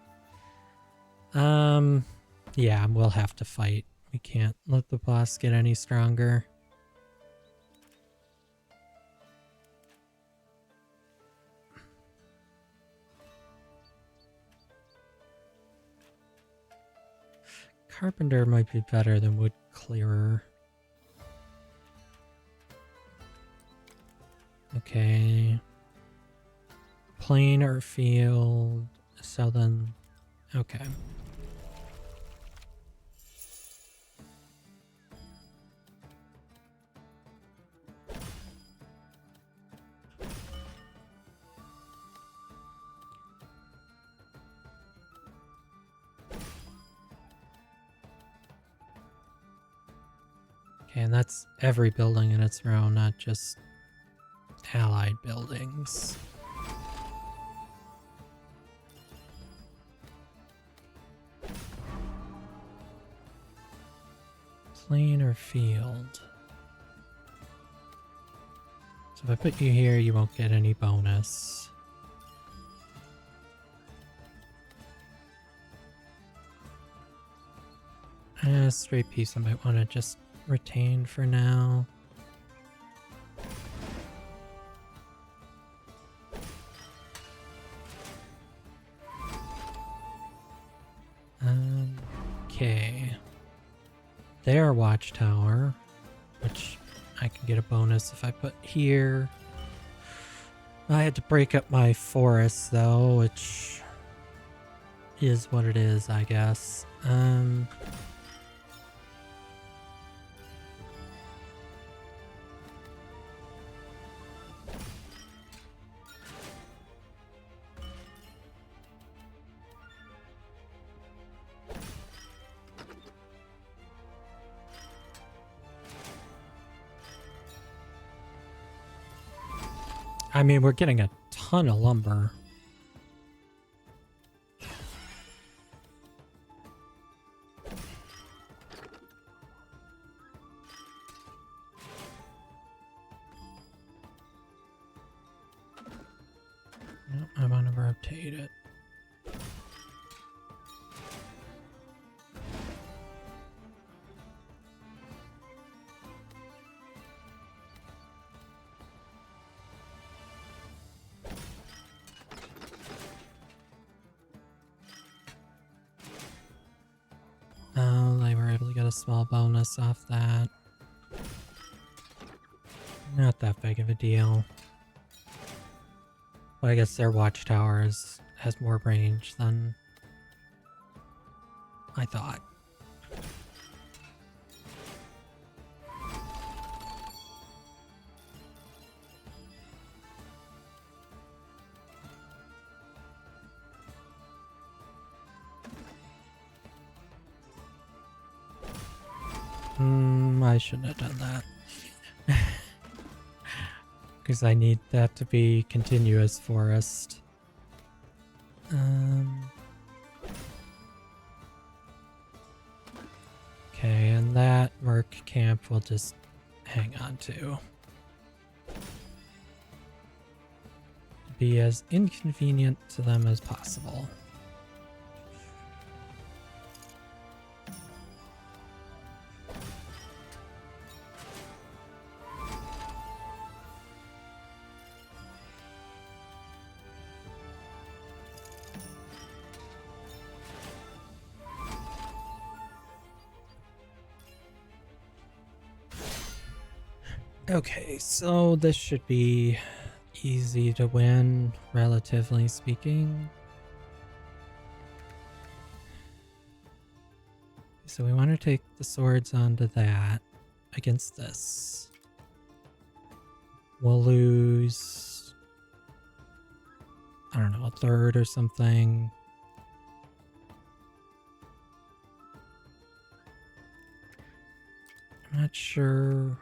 Yeah, we'll have to fight. We can't let the boss get any stronger. Carpenter might be better than wood clearer. Okay. Plain or field. So then, okay. Okay, and that's every building in its row, not just allied buildings. Plain or field? So if I put you here, you won't get any bonus. Straight piece I might want to just retain for now. Okay. Their watchtower, which I can get a bonus if I put here. I had to break up my forest though, which is what it is, I guess. I mean, we're getting a ton of lumber. Nope, I want to rotate it. Oh, they were able to get a small bonus off that. Not that big of a deal. But I guess their watchtower has more range than I thought. I shouldn't have done that. Because I need that to be continuous forest. Okay, and that merc camp we'll just hang on to. Be as inconvenient to them as possible. Okay, so this should be easy to win, relatively speaking. So we want to take the swords onto that against this. We'll lose, I don't know, a third or something. I'm not sure.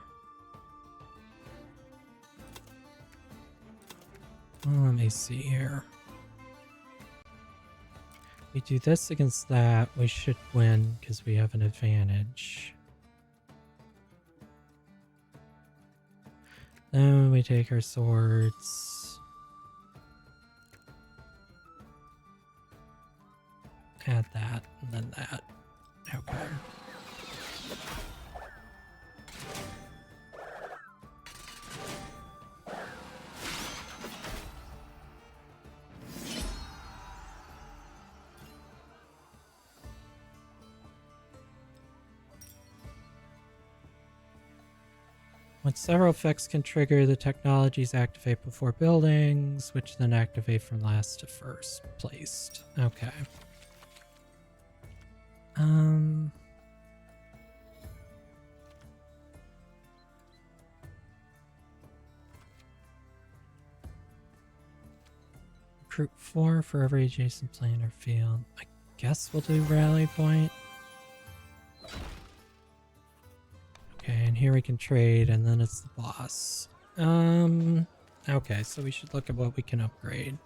Well, let me see here. We do this against that, we should win because we have an advantage. Then we take our swords. Add that, and then that. Okay. When several effects can trigger, the technologies activate before buildings, which then activate from last to first placed. Okay. Recruit 4 for every adjacent plane or field. I guess we'll do rally point. Okay, and here we can trade, and then it's the boss. Okay, so we should look at what we can upgrade.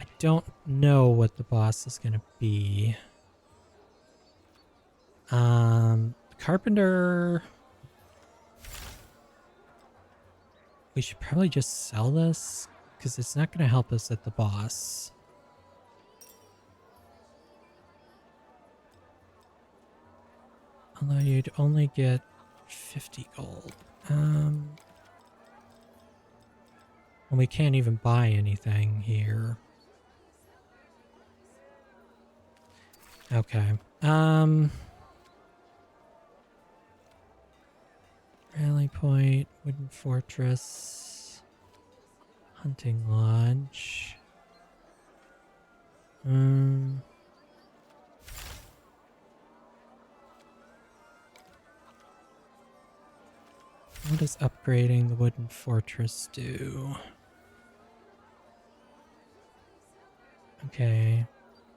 I don't know what the boss is gonna be. Carpenter... We should probably just sell this, because it's not gonna help us at the boss. Although you'd only get 50 gold. And we can't even buy anything here. Okay. Rally point, wooden fortress, hunting lodge. What does upgrading the wooden fortress do? Okay.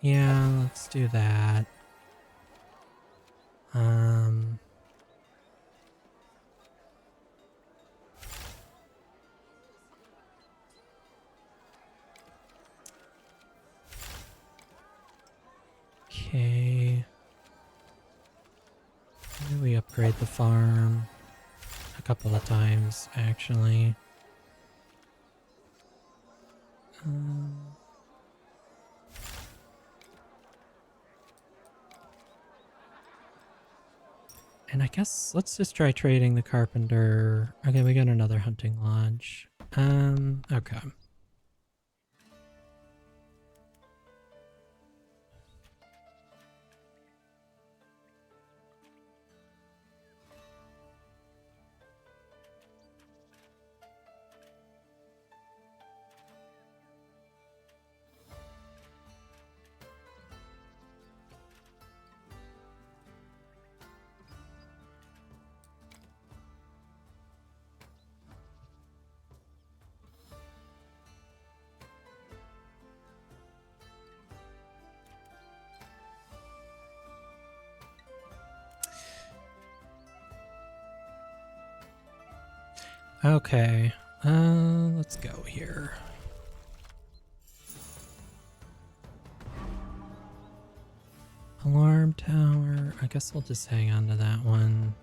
Yeah, let's do that. Okay. Maybe we upgrade the farm a couple of times, actually. And I guess let's just try trading the carpenter. Okay, we got another hunting lodge. Okay. Okay, let's go here. Alarm tower. I guess we'll just hang on to that one.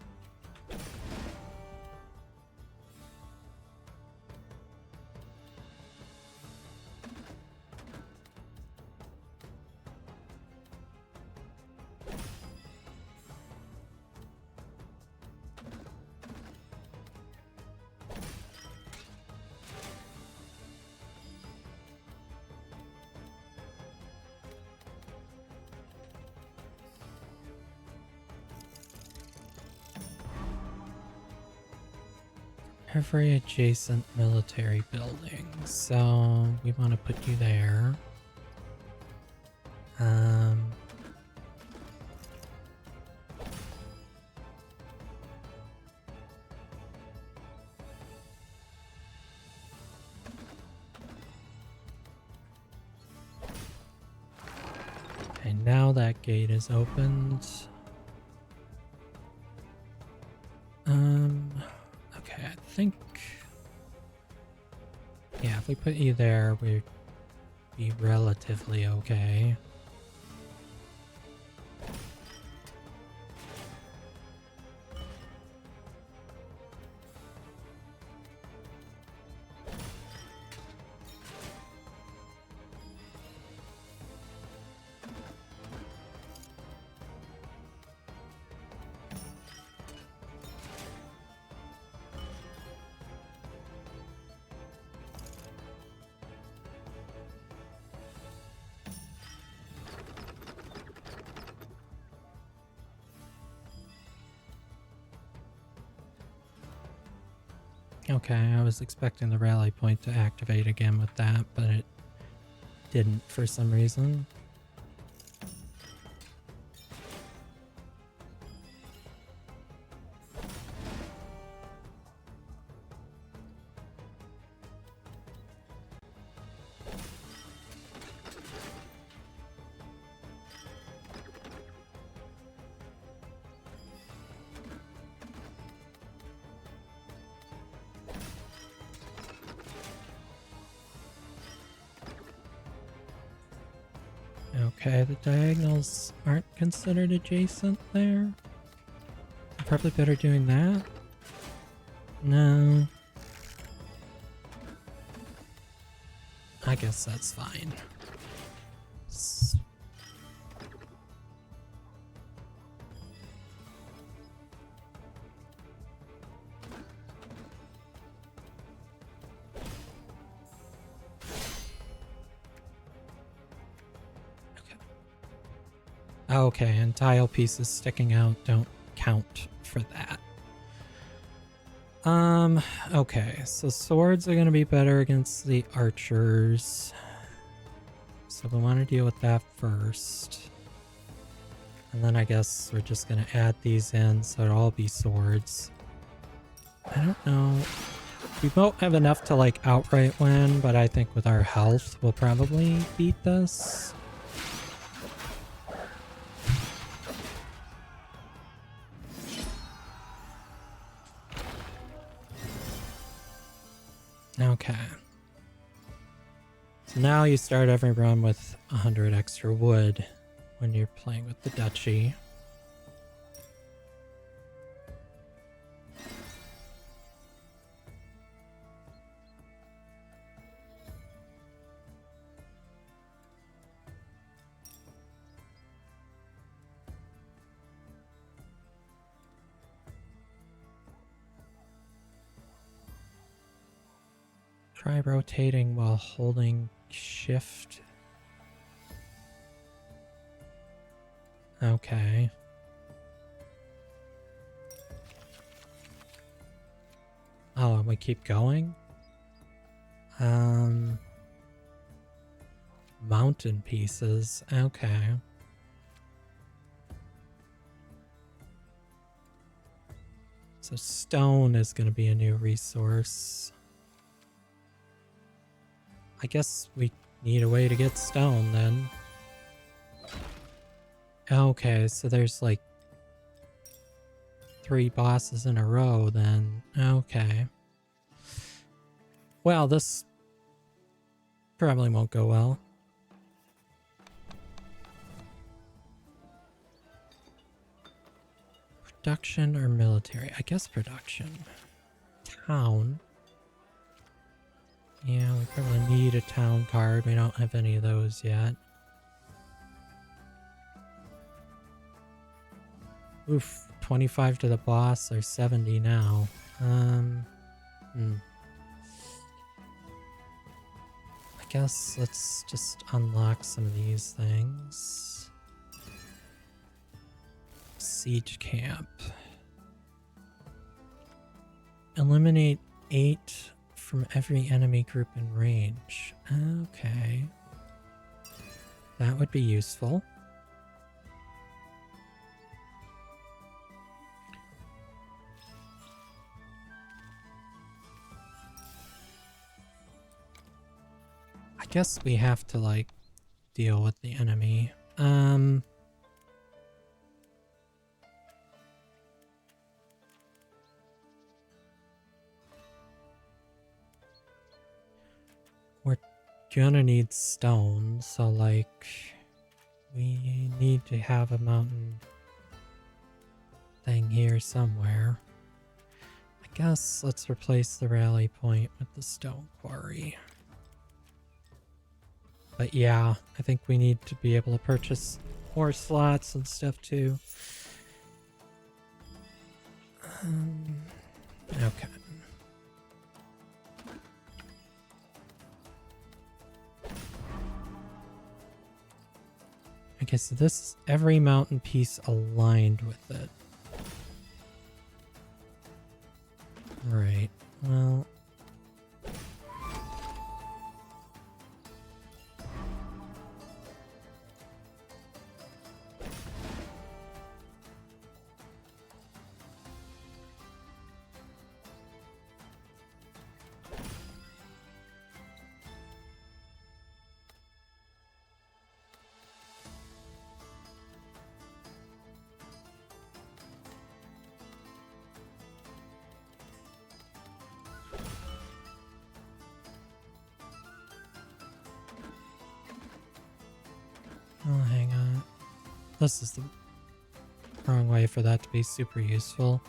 Every adjacent military building. So we want to put you there. Okay, now that gate is opened. think... Yeah, if we put you there, we'd be relatively okay. Okay, I was expecting the rally point to activate again with that, but it didn't for some reason. Okay, the diagonals aren't considered adjacent there. I'm probably better doing that. No. I guess that's fine. Okay, and tile pieces sticking out don't count for that. Okay, so swords are gonna be better against the archers. So we want to deal with that first. And then I guess we're just gonna add these in so it'll all be swords. I don't know. We won't have enough to like outright win, but I think with our health we'll probably beat this. Okay. So now you start every run with 100 extra wood when you're playing with the Dutchy. Try rotating while holding shift. Okay. Oh, and we keep going? Mountain pieces. Okay. So stone is going to be a new resource. I guess we need a way to get stone then. Okay, so there's like 3 bosses in a row then. Okay. Well, this probably won't go well. Production or military? I guess production. Town. Yeah, we probably need a town card. We don't have any of those yet. Oof, 25 to the boss or 70 now. I guess let's just unlock some of these things. Siege camp. Eliminate 8 from every enemy group in range. Okay. That would be useful. I guess we have to, like, deal with the enemy. gonna need stone, so like we need to have a mountain thing here somewhere. I guess let's replace the rally point with the stone quarry. But yeah, I think we need to be able to purchase more slots and stuff too. Okay. Okay, so this is every mountain piece aligned with it. Right, well... Oh, hang on. This is the wrong way for that to be super useful.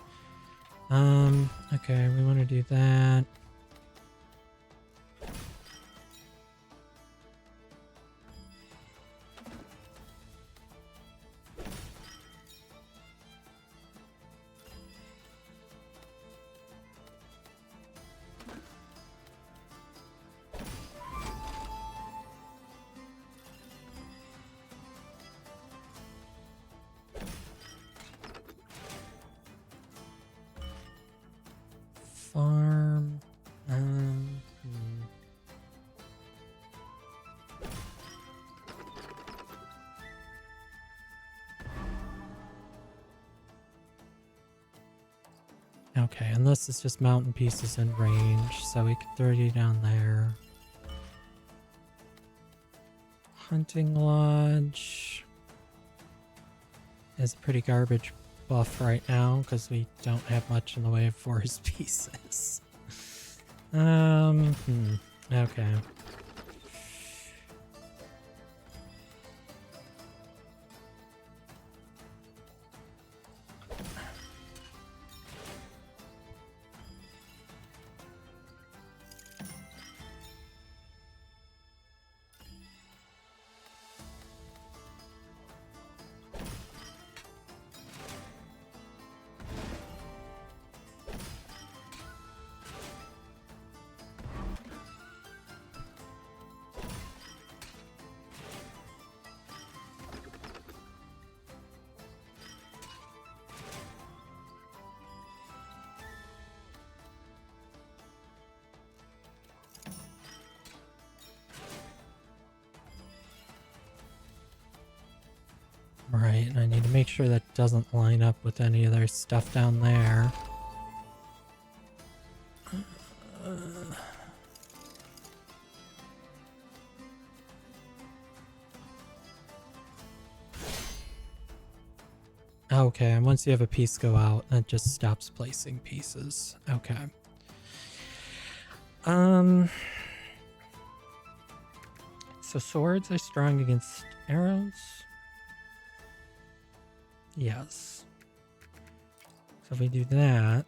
Okay, we want to do that. Farm. Okay, and this is just mountain pieces in range, so we could throw you down there. Hunting Lodge is a pretty garbage buff right now because we don't have much in the way of forest pieces. Okay. Right, and I need to make sure that doesn't line up with any of their stuff down there. Okay, and once you have a piece go out, that just stops placing pieces. Okay. So swords are strong against arrows? Yes. So if we do that...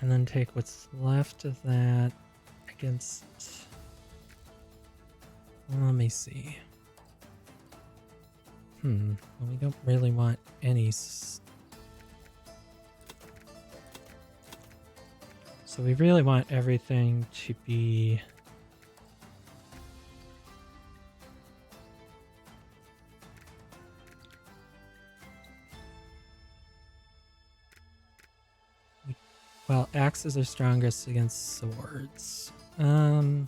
and then take what's left of that against... well, let me see. Well, we don't really want any... so we really want everything to be... well, axes are strongest against swords. Okay,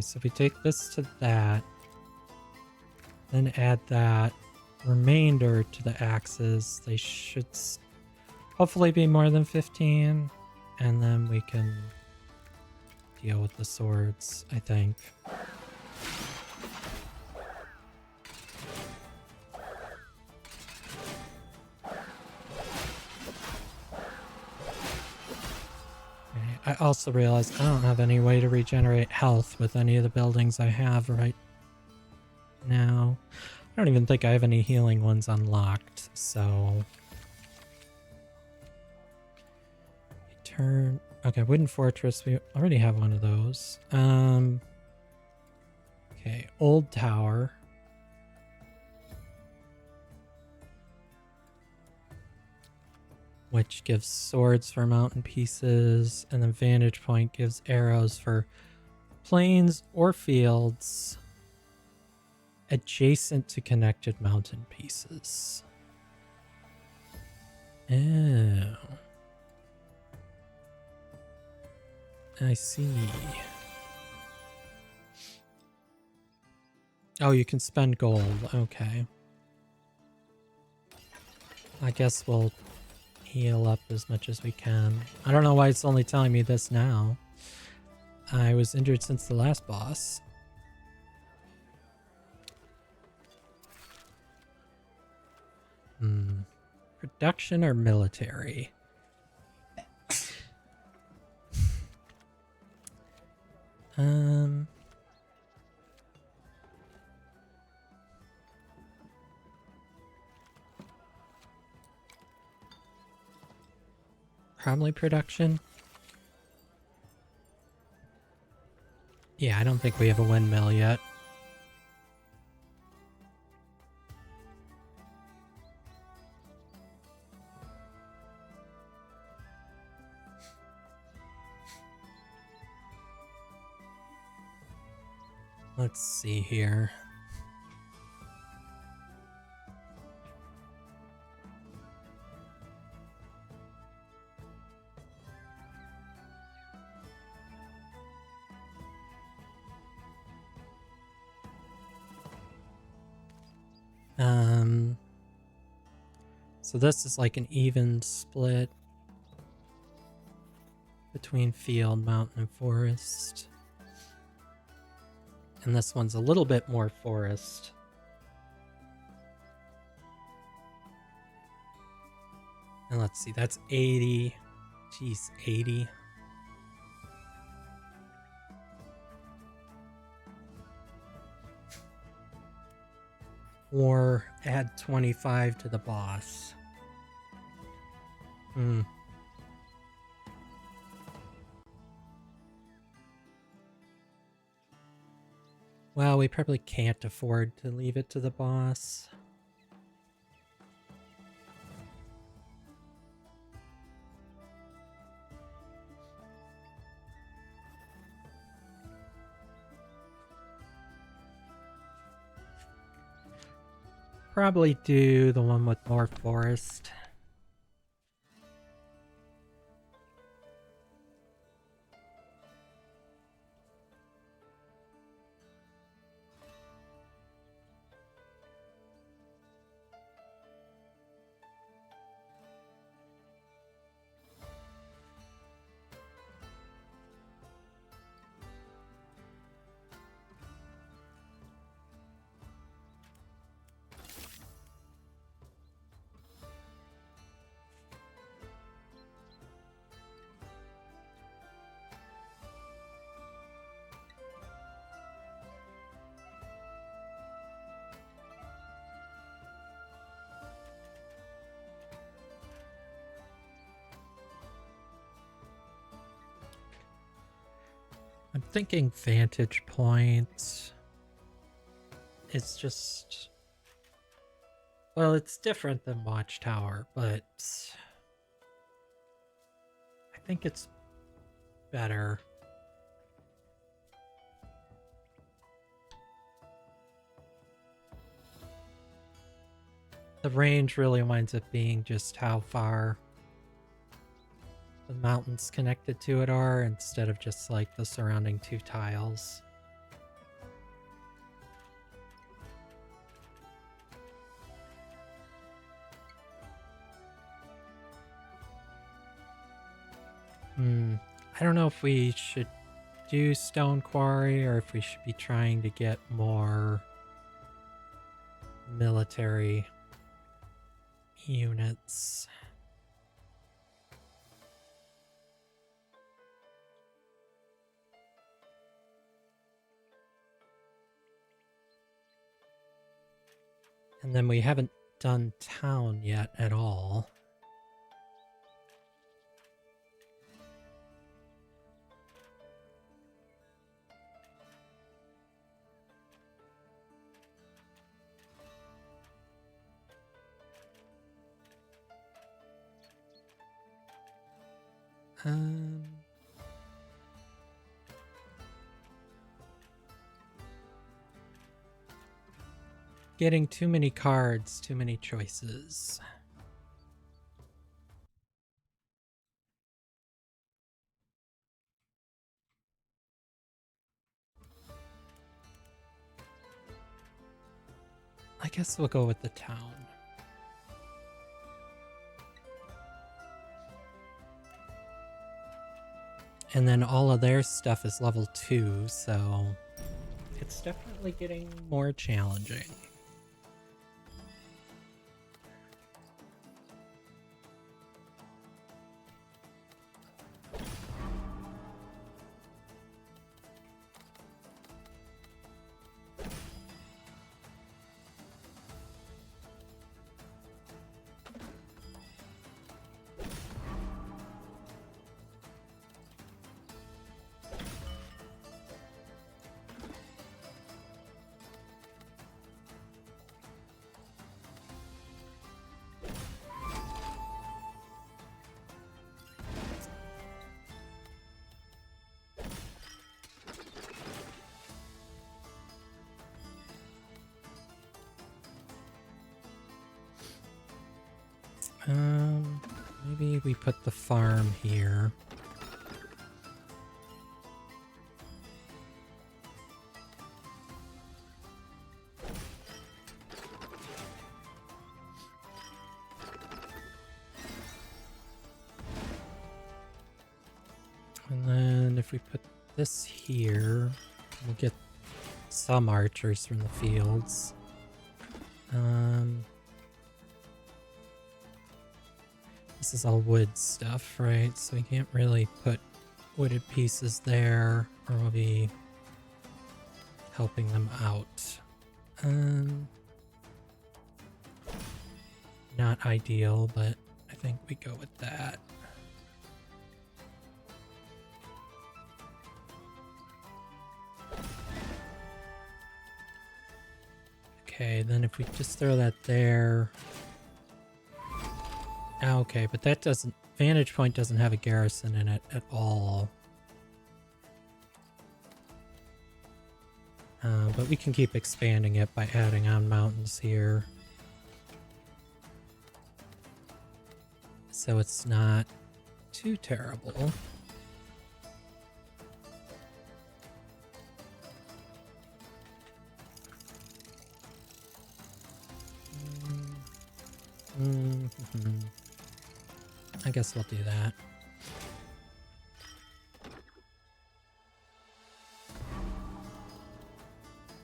so if we take this to that, then add that remainder to the axes, they should hopefully be more than 15, and then we can deal with the swords, I think. also realized I don't have any way to regenerate health with any of the buildings I have right now. I don't even think I have any healing ones unlocked, so... Turn... Okay, Wooden Fortress, we already have one of those. Okay, Old Tower. Which gives swords for mountain pieces, and then Vantage Point gives arrows for plains or fields adjacent to connected mountain pieces. Oh. I see. Oh, you can spend gold. Okay. I guess we'll heal up as much as we can. I don't know why it's only telling me this now. I was injured since the last boss. Production or military? Probably production. Yeah, I don't think we have a windmill yet. Let's see here. So this is like an even split between field, mountain, and forest. And this one's a little bit more forest. And let's see, that's 80. Jeez, 80. Or add 25 to the boss. Well, we probably can't afford to leave it to the boss. Probably do the one with more forest. I'm thinking Vantage Point. It's just... Well, it's different than Watchtower, but... I think it's better. The range really winds up being just how far the mountains connected to it are, instead of just like the surrounding two tiles. I don't know if we should do Stone Quarry or if we should be trying to get more military units. And then we haven't done town yet at all. Getting too many cards, too many choices. I guess we'll go with the town. And then all of their stuff is level 2, so it's definitely getting more challenging. Maybe we put the farm here. And then if we put this here, we'll get some archers from the fields. This is all wood stuff, right? So we can't really put wooded pieces there, or we'll be helping them out. Not ideal, but I think we go with that. Okay, then if we just throw that there... Okay, but that doesn't... Vantage Point doesn't have a garrison in it at all. But we can keep expanding it by adding on mountains here. So it's not too terrible. I guess we'll do that.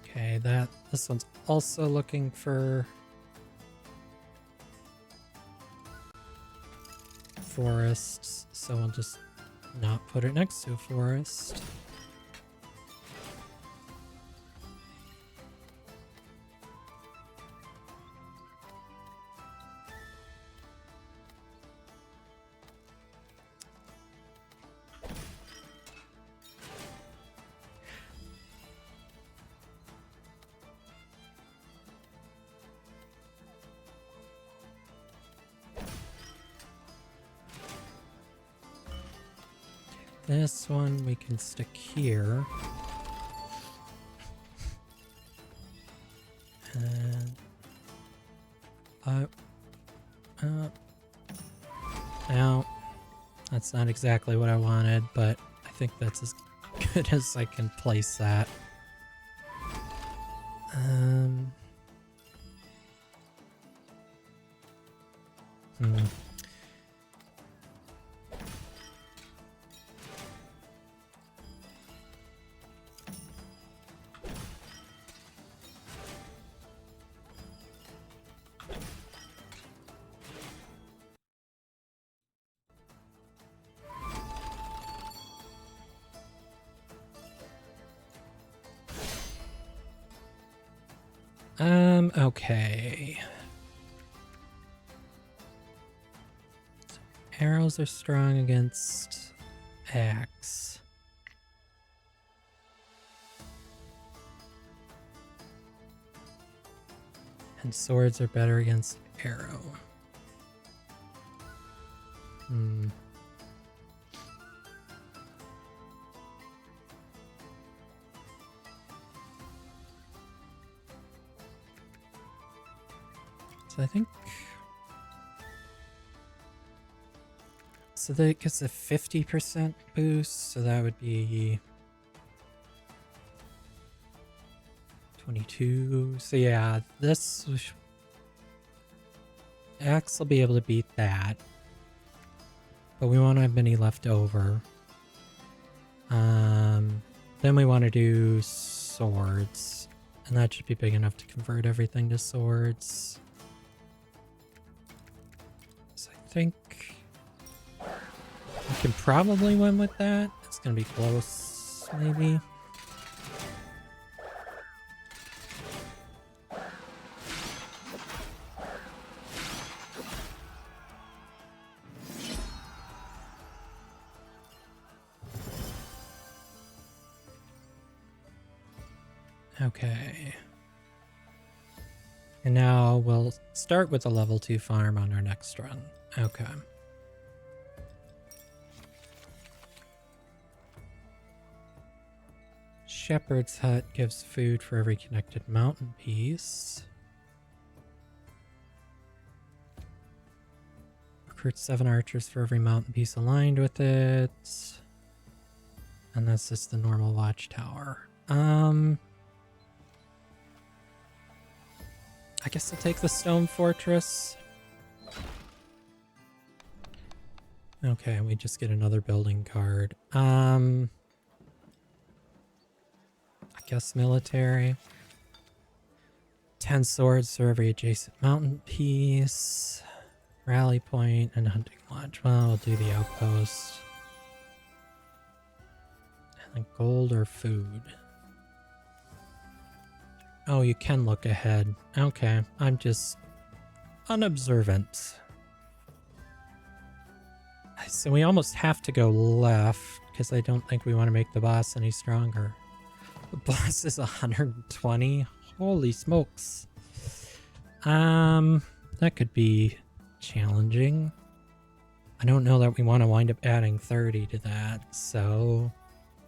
Okay, this one's also looking for forests, so we'll just not put it next to a forest. This one we can stick here. And now that's not exactly what I wanted, but I think that's as good as I can place that. Okay. So arrows are strong against axe. And swords are better against arrow. So I think... So that gets a 50% boost, so that would be... 22. So yeah, this... Axe will be able to beat that. But we won't have many left over. Then we want to do swords. And that should be big enough to convert everything to swords. So I think we can probably win with that. It's going to be close, maybe. Okay. And now we'll start with a level 2 farm on our next run. Okay. Shepherd's Hut gives food for every connected mountain piece. Recruit 7 archers for every mountain piece aligned with it. And that's just the normal watchtower. I guess I'll take the stone fortress. Okay, we just get another building card. I guess military. 10 swords for every adjacent mountain piece. Rally point and hunting lodge. Well, we'll do the outpost. And then gold or food. Oh, you can look ahead. Okay, I'm just unobservant. So we almost have to go left because I don't think we want to make the boss any stronger. The boss is 120. Holy smokes. That could be challenging. I don't know that we want to wind up adding 30 to that, so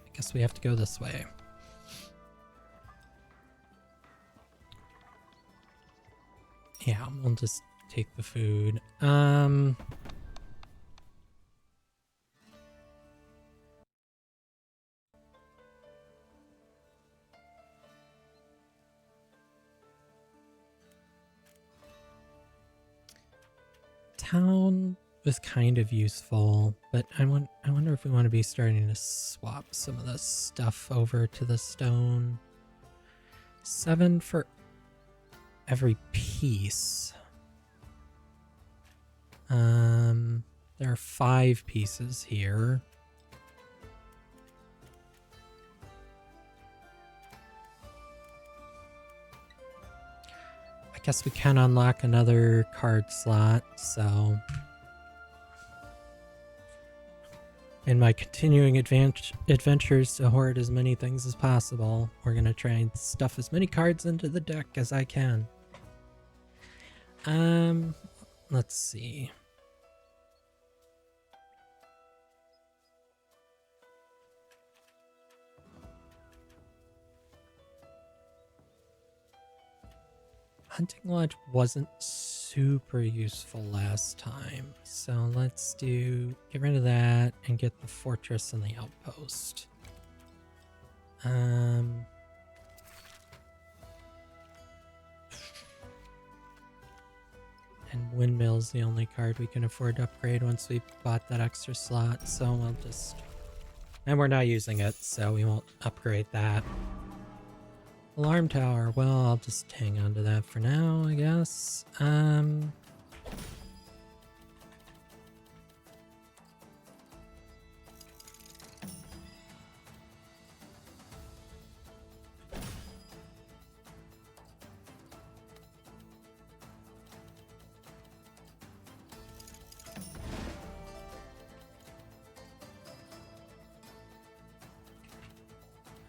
I guess we have to go this way. Yeah, we'll just take the food. Town was kind of useful, but I wonder if we want to be starting to swap some of this stuff over to the stone. 7 for every piece. There are 5 pieces here. I guess we can unlock another card slot, so in my continuing adventures to hoard as many things as possible, we're gonna try and stuff as many cards into the deck as I can. Let's see. Hunting Lodge wasn't super useful last time, so let's get rid of that and get the fortress and the outpost. And Windmill's the only card we can afford to upgrade once we bought that extra slot, so we'll just... And we're not using it, so we won't upgrade that. Alarm tower, well, I'll just hang on to that for now, I guess.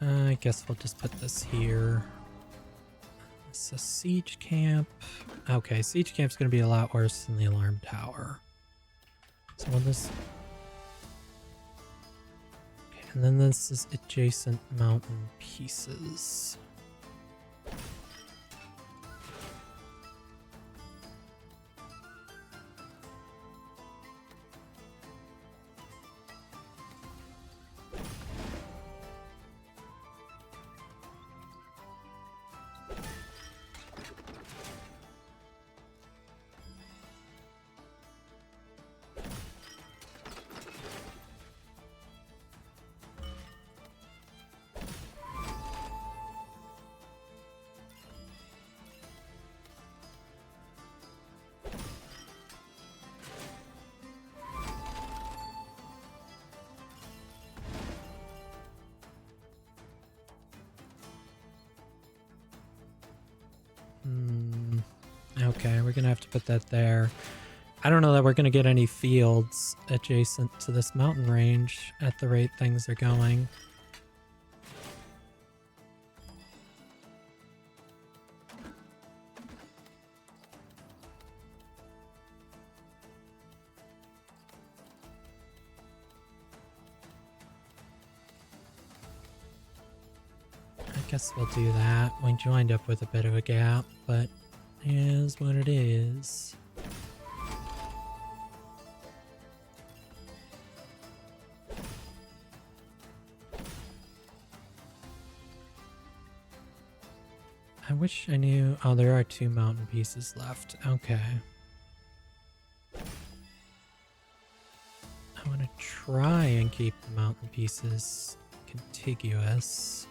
I guess we'll just put this here. It's a siege camp. Okay, siege camp's gonna be a lot worse than the alarm tower. So we'll just... Okay, and then this is adjacent mountain pieces. Okay, we're gonna have to put that there. I don't know that we're gonna get any fields adjacent to this mountain range at the rate things are going. I guess we'll do that. We joined up with a bit of a gap, but it is what it is. I wish I knew... Oh, there are 2 mountain pieces left. Okay. I want to try and keep the mountain pieces contiguous.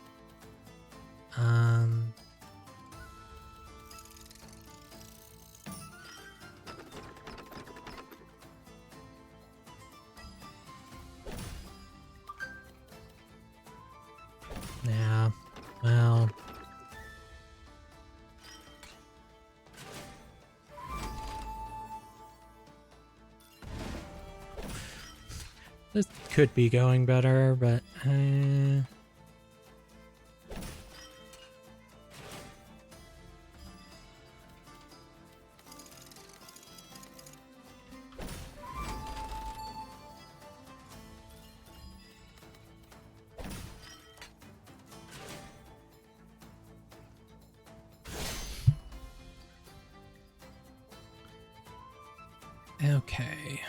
Yeah, well... This could be going better, but... Okay.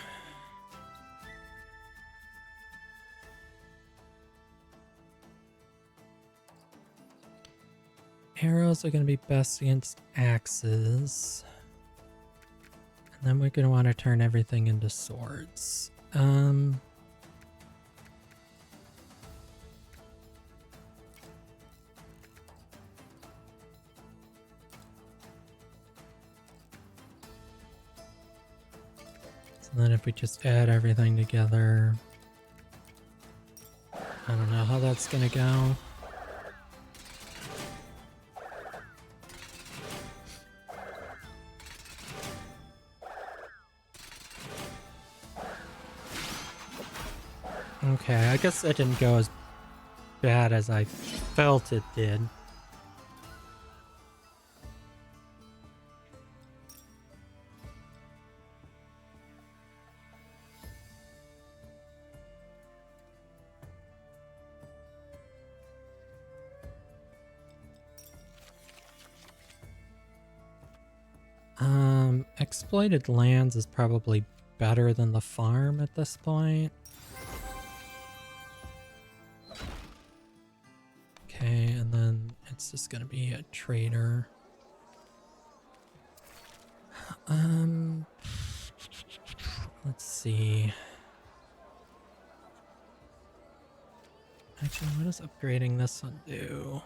Arrows are going to be best against axes. And then we're going to want to turn everything into swords. And then if we just add everything together, I don't know how that's gonna go. Okay, I guess that didn't go as bad as I felt it did. Exploited lands is probably better than the farm at this point. Okay, and then it's just gonna be a trader. Let's see. Actually, what does upgrading this one do?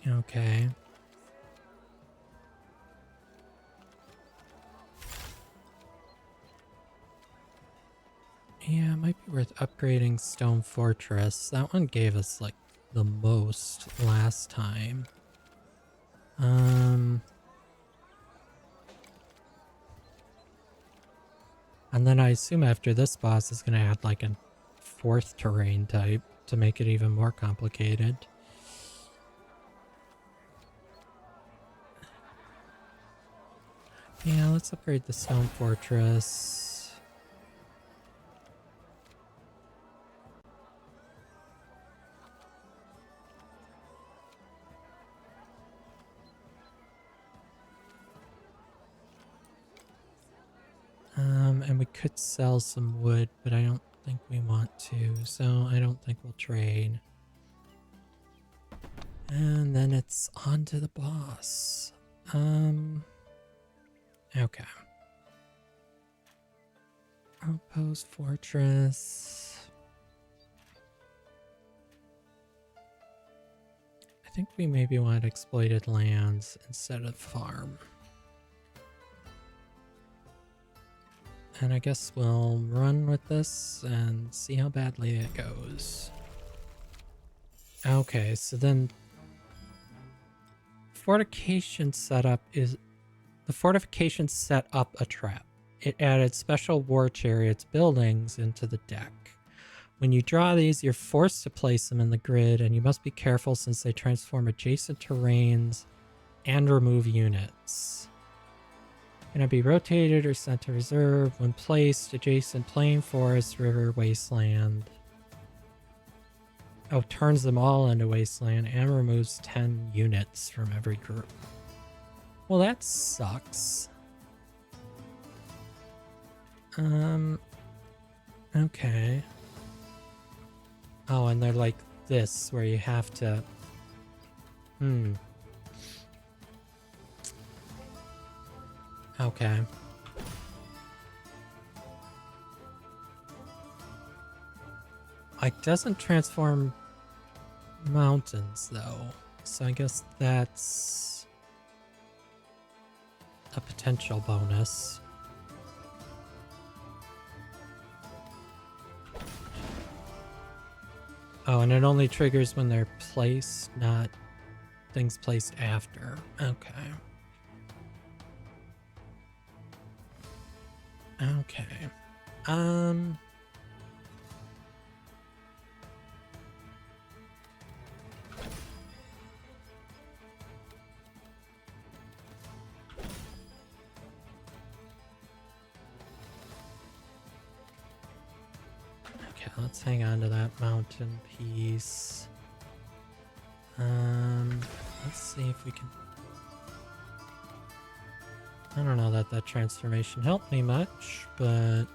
Okay. Yeah, it might be worth upgrading Stone Fortress. That one gave us like the most last time. And then I assume after this boss is going to add like a fourth terrain type to make it even more complicated. Yeah, let's upgrade the stone fortress. And we could sell some wood, but I don't think we want to, so I don't think we'll trade. And then it's on to the boss. Okay. Outpost fortress. I think we maybe want exploited lands instead of farm. And I guess we'll run with this and see how badly it goes. Okay, so then fortification setup is the fortification set up a trap. It added special war chariots buildings into the deck. When you draw these, you're forced to place them in the grid, and you must be careful since they transform adjacent terrains and remove units. Can be rotated or sent to reserve when placed adjacent plain, forest, river, wasteland. Oh, turns them all into wasteland and removes 10 units from every group. Well, that sucks. Okay. Oh, and they're like this, where you have to... Okay. It doesn't transform mountains, though. So I guess that's a potential bonus. Oh, and it only triggers when they're placed, not things placed after. Okay. Okay. Okay, let's hang on to that mountain piece. Let's see if we can... I don't know that that transformation helped me much, but...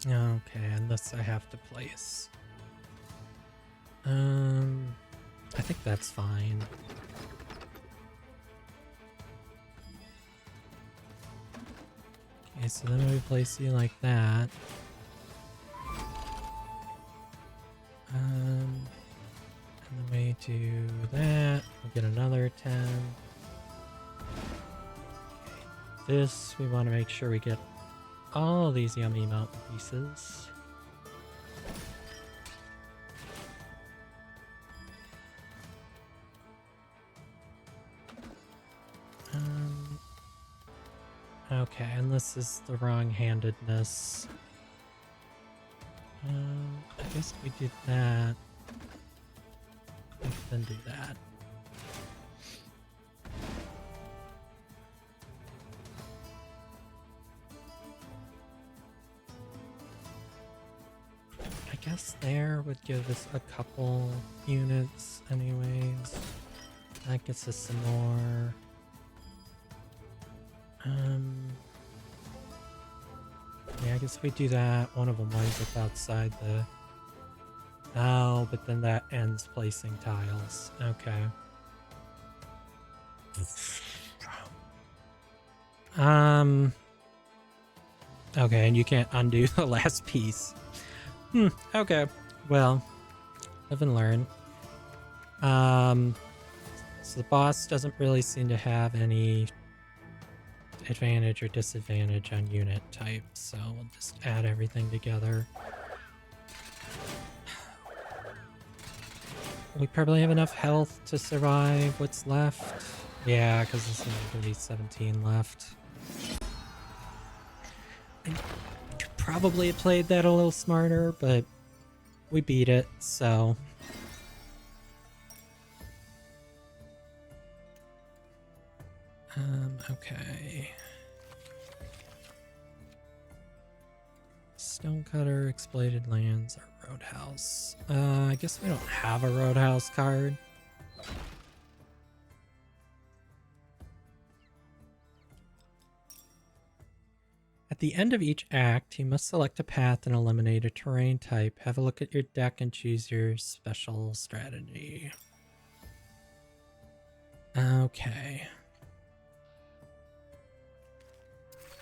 Okay, and this I have to place. I think that's fine. Okay, so then we place you like that. And then we do that. We'll get another 10. Okay, this, we want to make sure we get all these yummy mountain pieces. Okay, and this is the wrong-handedness. I guess we did that. We can then do that. I guess there would give us a couple units anyways. That gets us some more. Yeah, I guess we do that. One of them winds up outside the... Oh, but then that ends placing tiles. Okay. Okay, and you can't undo the last piece. Okay. Well, live and learn. So the boss doesn't really seem to have any advantage or disadvantage on unit types, so we'll just add everything together. We probably have enough health to survive what's left. Yeah, because there's only going to be 17 left. I could probably have played that a little smarter, but we beat it, so... Okay. Stonecutter, Exploited Lands, or Roadhouse. I guess we don't have a Roadhouse card. At the end of each act, you must select a path and eliminate a terrain type. Have a look at your deck and choose your special strategy. Okay.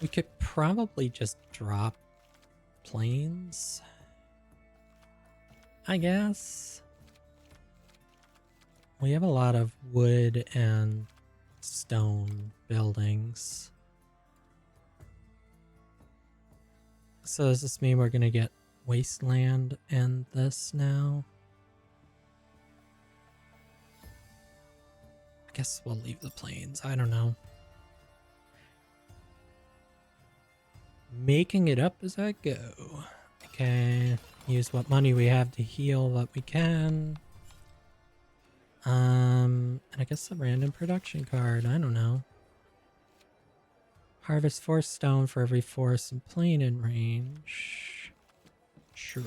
We could probably just drop planes, I guess. We have a lot of wood and stone buildings. So does this mean we're going to get wasteland in this now? I guess we'll leave the plains. I don't know. Making it up as I go. Okay. Use what money we have to heal what we can. And I guess a random production card. I don't know. Harvest 4 stone for every forest and plain in range. Sure.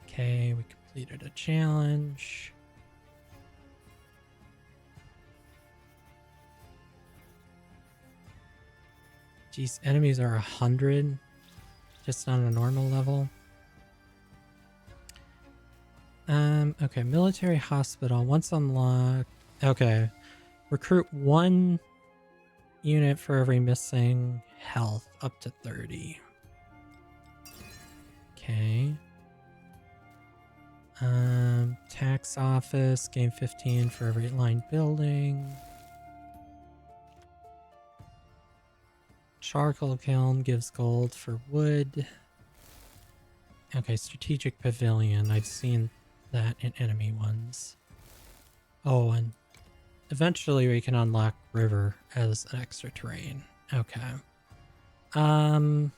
Okay, we completed a challenge. Geez, enemies are 100 just on a normal level. Okay, military hospital. Once unlocked. Okay. Recruit 1 unit for every missing health up to 30. Okay. Tax office, gain 15 for every line building. Charcoal kiln gives gold for wood. Okay, strategic pavilion. I've seen that in enemy ones. Oh, and eventually we can unlock river as an extra terrain. Okay. Probably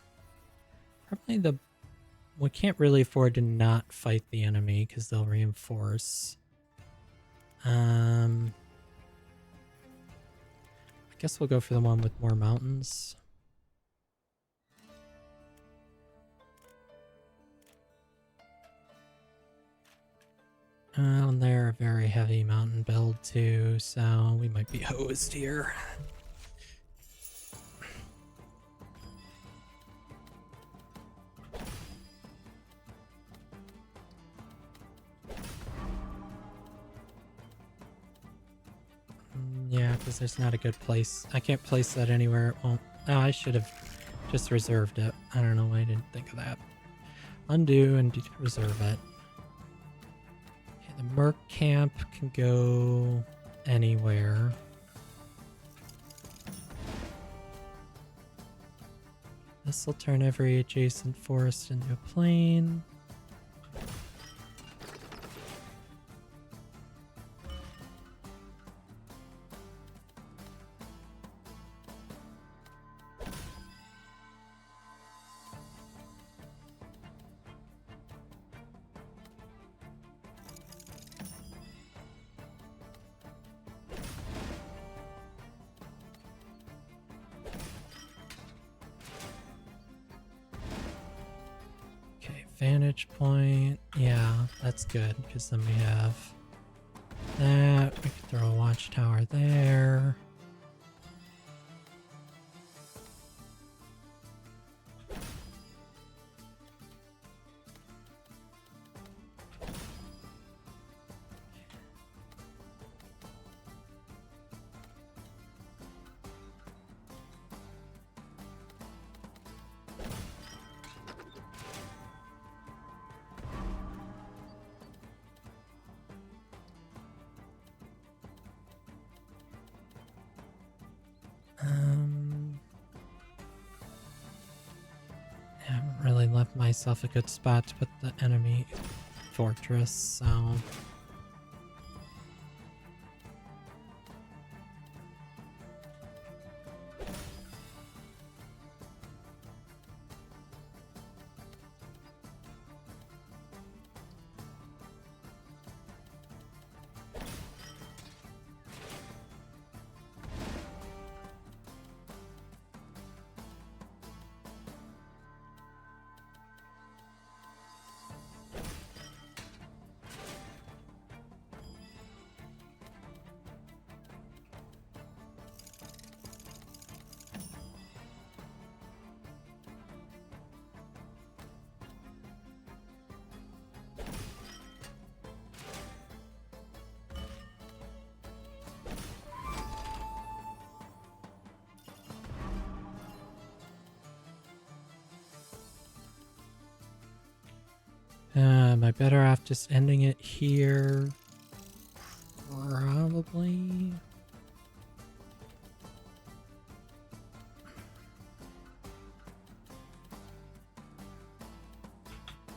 we can't really afford to not fight the enemy because they'll reinforce. I guess we'll go for the one with more mountains. And they're a very heavy mountain build too, so we might be hosed here. Yeah, because there's not a good place. I can't place that anywhere. It won't. Oh, I should have just reserved it. I don't know why I didn't think of that. Undo and reserve it. Okay, the Merc camp can go anywhere. This will turn every adjacent forest into a plain. Vantage point. Yeah, that's good, because then we have that. We could throw a watchtower there. I haven't really left myself a good spot to put the enemy fortress, so... Am I better off just ending it here? Probably.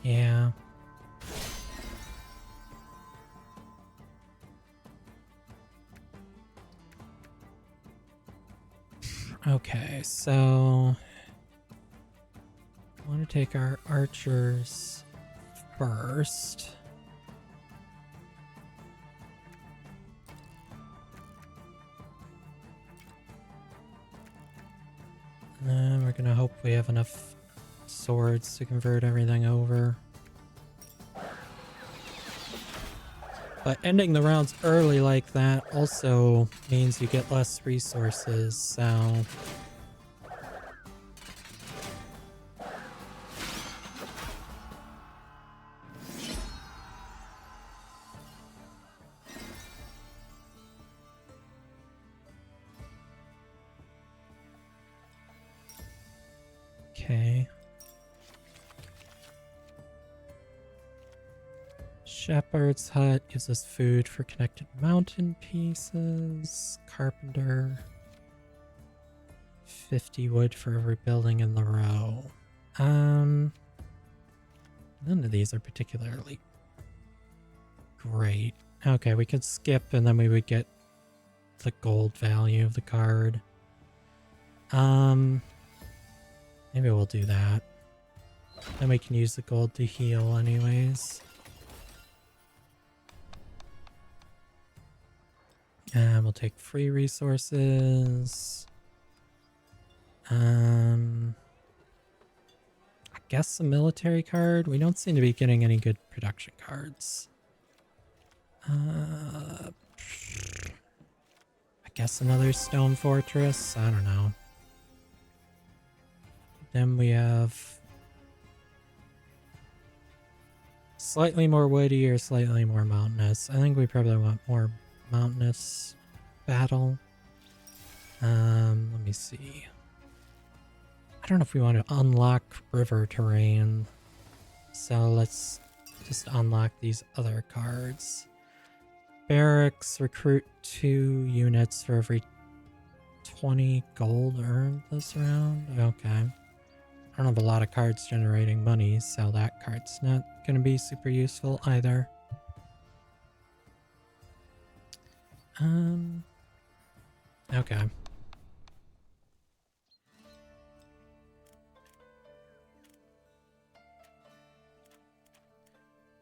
Yeah. Okay, so I want to take our archers first. And then we're gonna hope we have enough swords to convert everything over. But ending the rounds early like that also means you get less resources, so... Okay. Shepherd's hut gives us food for connected mountain pieces. Carpenter. 50 wood for every building in the row. None of these are particularly great. Okay, we could skip and then we would get the gold value of the card. Maybe we'll do that. Then we can use the gold to heal anyways. And we'll take free resources. I guess a military card. We don't seem to be getting any good production cards. I guess another stone fortress. I don't know. Then we have slightly more woody or slightly more mountainous. I think we probably want more mountainous battle. Let me see. I don't know if we want to unlock river terrain. So let's just unlock these other cards. Barracks, recruit 2 units for every 20 gold earned this round. Okay. I don't have a lot of cards generating money, so that card's not going to be super useful either. Okay.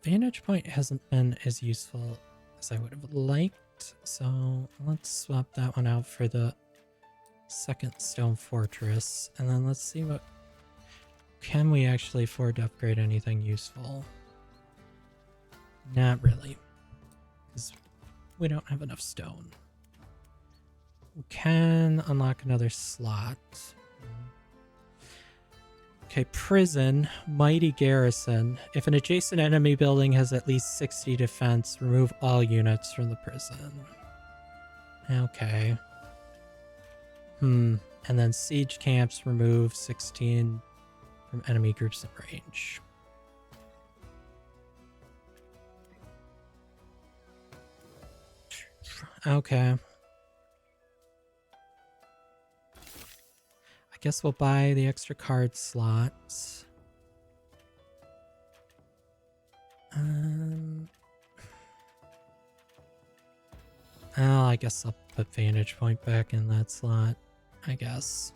Vantage point hasn't been as useful as I would have liked, so let's swap that one out for the second stone fortress, and then let's see what Can we actually afford to upgrade anything useful? Not really, because we don't have enough stone. We can unlock another slot. Okay, prison, mighty garrison. If an adjacent enemy building has at least 60 defense, remove all units from the prison. Okay. And then siege camps, remove 16 from enemy groups in range. Okay. I guess we'll buy the extra card slots. Oh, I guess I'll put Vantage Point back in that slot, I guess.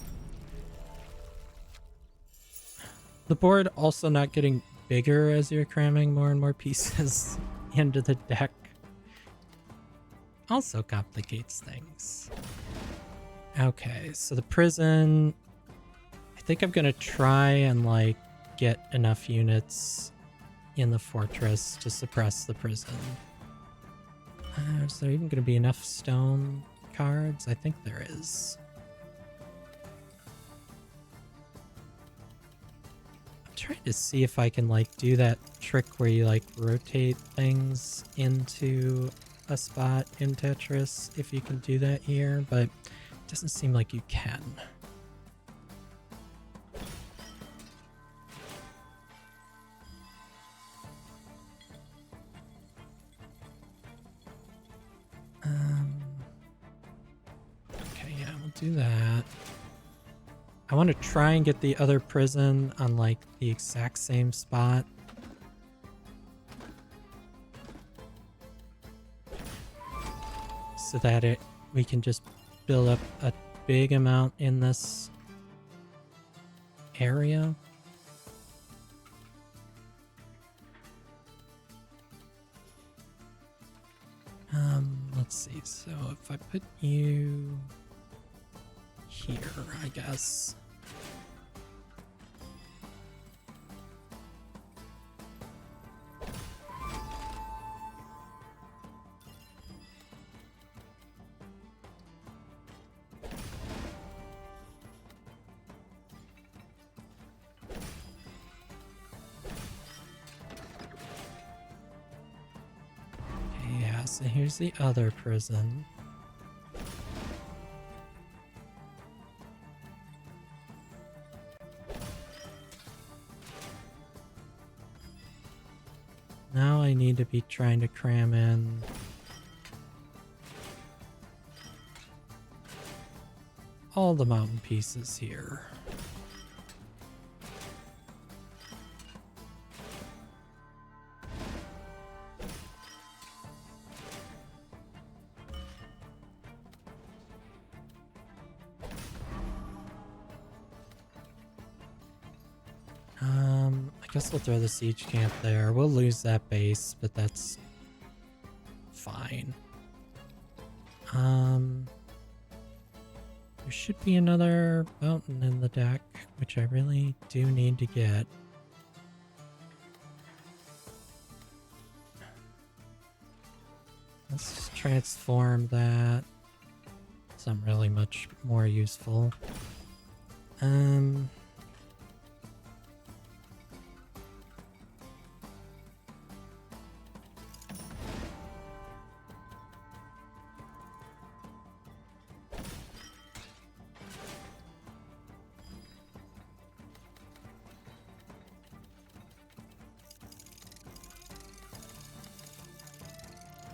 The board also not getting bigger as you're cramming more and more pieces into the deck also complicates things. Okay, so the prison, I think I'm gonna try and like get enough units in the fortress to suppress the prison. Is there even gonna be enough stone cards? I think there is. I'm trying to see if I can like do that trick where you like rotate things into a spot in Tetris, if you can do that here, but it doesn't seem like you can. Okay, yeah, we'll do that. I want to try and get the other prison on like the exact same spot. So that we can just build up a big amount in this area. Let's see. So if I put you here, I guess. So here's the other prison. Now I need to be trying to cram in all the mountain pieces here. I guess we'll throw the siege camp there. We'll lose that base, but that's fine. There should be another mountain in the deck, which I really do need to get. Let's just transform that. Something really much more useful.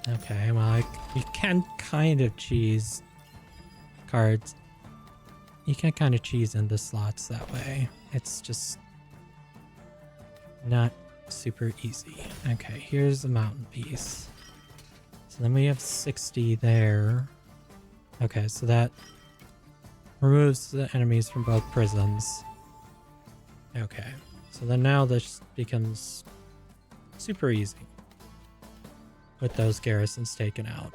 Okay, well, you can kind of cheese cards. You can kind of cheese into slots that way. It's just not super easy. Okay, here's the mountain piece. So then we have 60 there. Okay, so that removes the enemies from both prisons. Okay, so then now this becomes super easy with those garrisons taken out.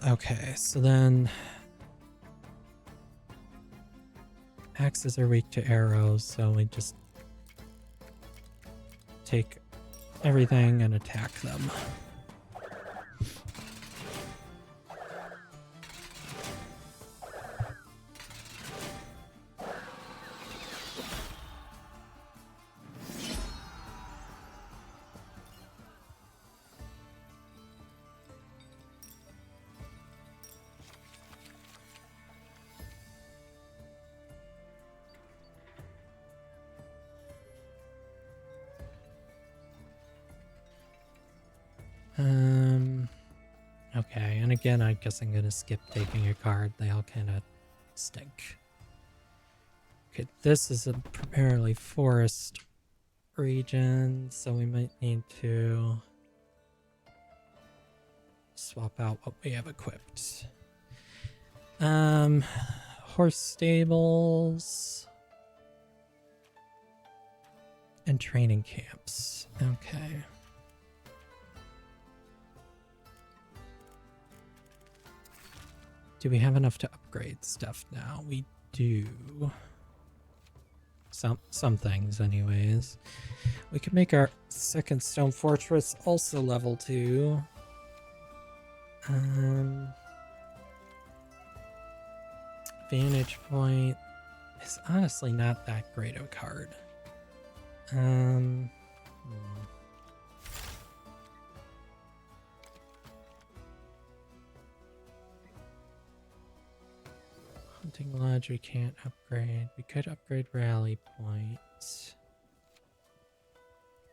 Okay, so then axes are weak to arrows, so we just take everything and attack them. Okay, and again, I guess I'm gonna skip taking a card. They all kind of stink. Okay, this is a primarily forest region, so we might need to swap out what we have equipped. Horse stables and training camps. Okay. Do we have enough to upgrade stuff now? We do. Some things anyways. We could make our second stone fortress also level 2. Vantage point is honestly not that great of a card. Hunting lodge we can't upgrade. We could upgrade rally points.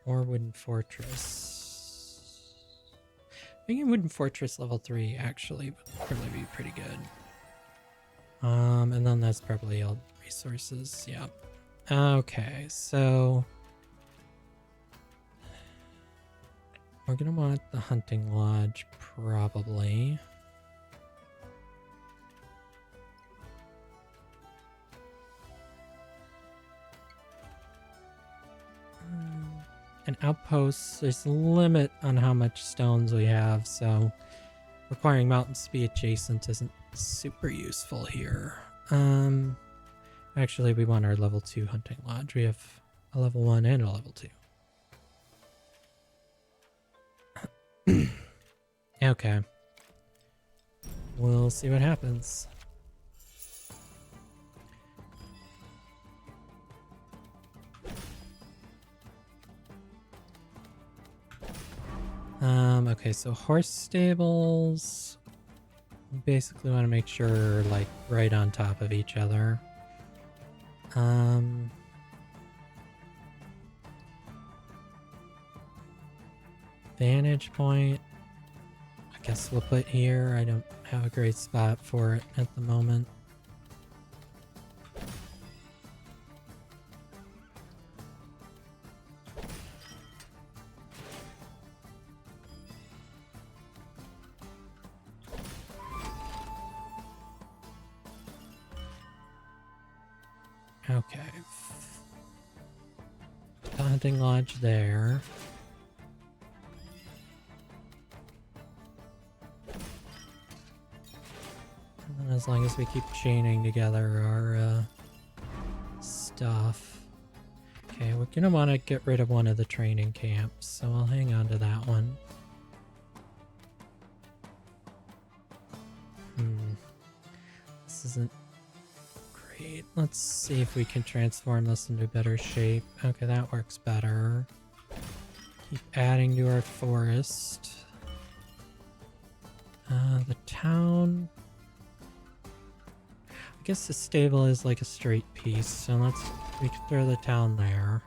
Or wooden fortress. Making wooden fortress level 3 actually would probably be pretty good. And then that's probably all resources, yeah. Okay, so we're gonna want the hunting lodge probably. And outposts, there's a limit on how much stones we have, so requiring mountains to be adjacent isn't super useful here. Actually, we want our level 2 hunting lodge. We have a level 1 and a level 2. Okay. We'll see what happens. Okay, so horse stables. We basically want to make sure like right on top of each other. Vantage point. I guess we'll put here. I don't have a great spot for it at the moment. Okay. The hunting lodge there. And as long as we keep chaining together our stuff. Okay, we're gonna want to get rid of one of the training camps, so I'll hang on to that one. This isn't great. Let's see if we can transform this into better shape. Okay, that works better. Keep adding to our forest. The town. I guess the stable is like a straight piece, so we can throw the town there.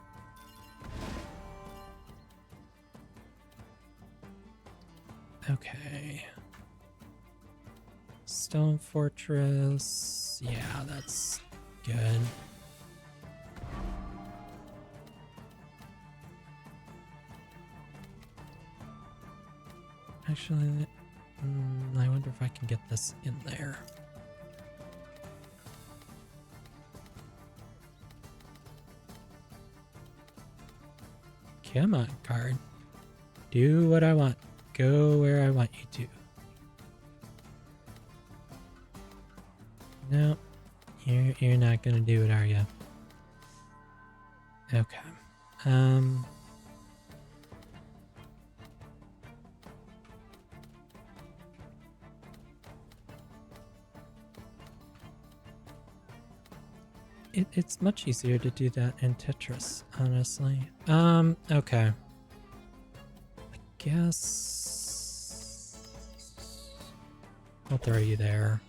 Okay. Stone fortress. Yeah, that's good. Actually, I wonder if I can get this in there. Come on, card. Do what I want. Go where I want you to. No, you're not gonna do it, are you? Okay. It's much easier to do that in Tetris, honestly. Okay. I guess I'll throw you there.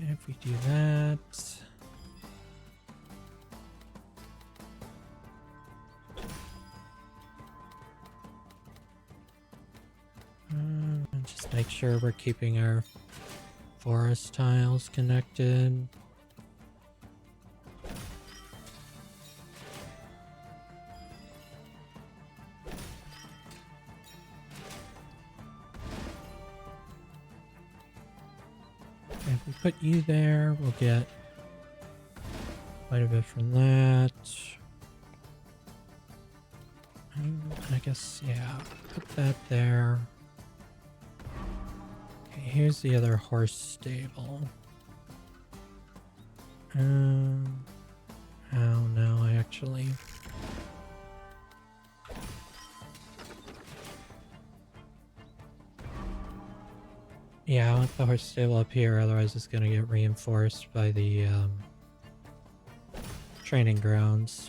If we do that, and just make sure we're keeping our forest tiles connected. If we put you there, we'll get quite a bit from that. I guess, yeah, put that there. Okay, here's the other horse stable. Oh no, I actually... Yeah, I want the horse stable up here, otherwise it's gonna get reinforced by the training grounds.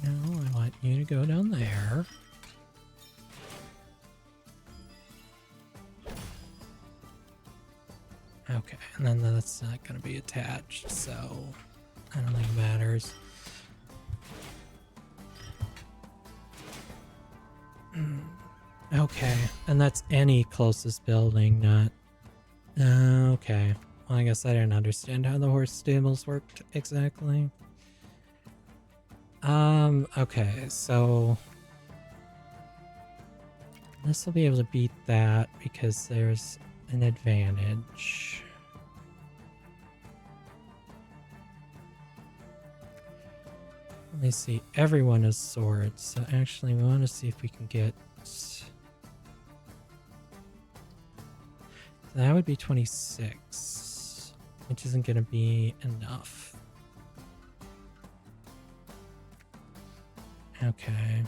No, I want you to go down there. Okay, and then that's not going to be attached, so I don't think it matters. Okay, and that's any closest building, not... Okay, well, I guess I didn't understand how the horse stables worked exactly. Okay, so... this will be able to beat that because there's an advantage. Let me see, everyone has swords, so actually we want to see if we can get... that would be 26, which isn't going to be enough. Okay.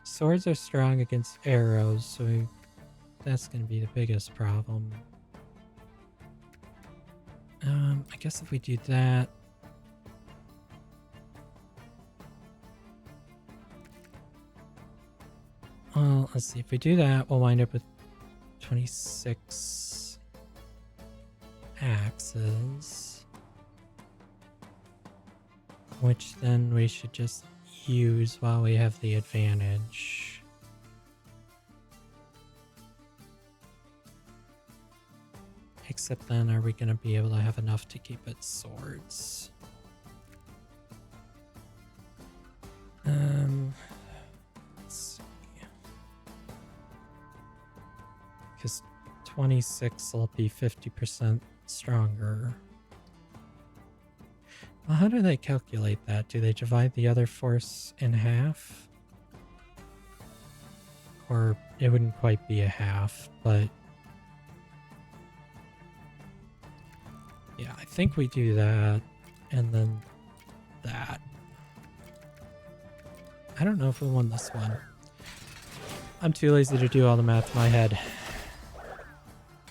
Swords are strong against arrows, so that's going to be the biggest problem. I guess if we do that... well, let's see. If we do that, we'll wind up with 26 axes. Which then we should just use while we have the advantage. Except then, are we going to be able to have enough to keep its swords? Let's see. Because 26 will be 50% stronger. Well, how do they calculate that? Do they divide the other force in half? Or it wouldn't quite be a half, but... yeah, I think we do that, and then that. I don't know if we won this one. I'm too lazy to do all the math in my head.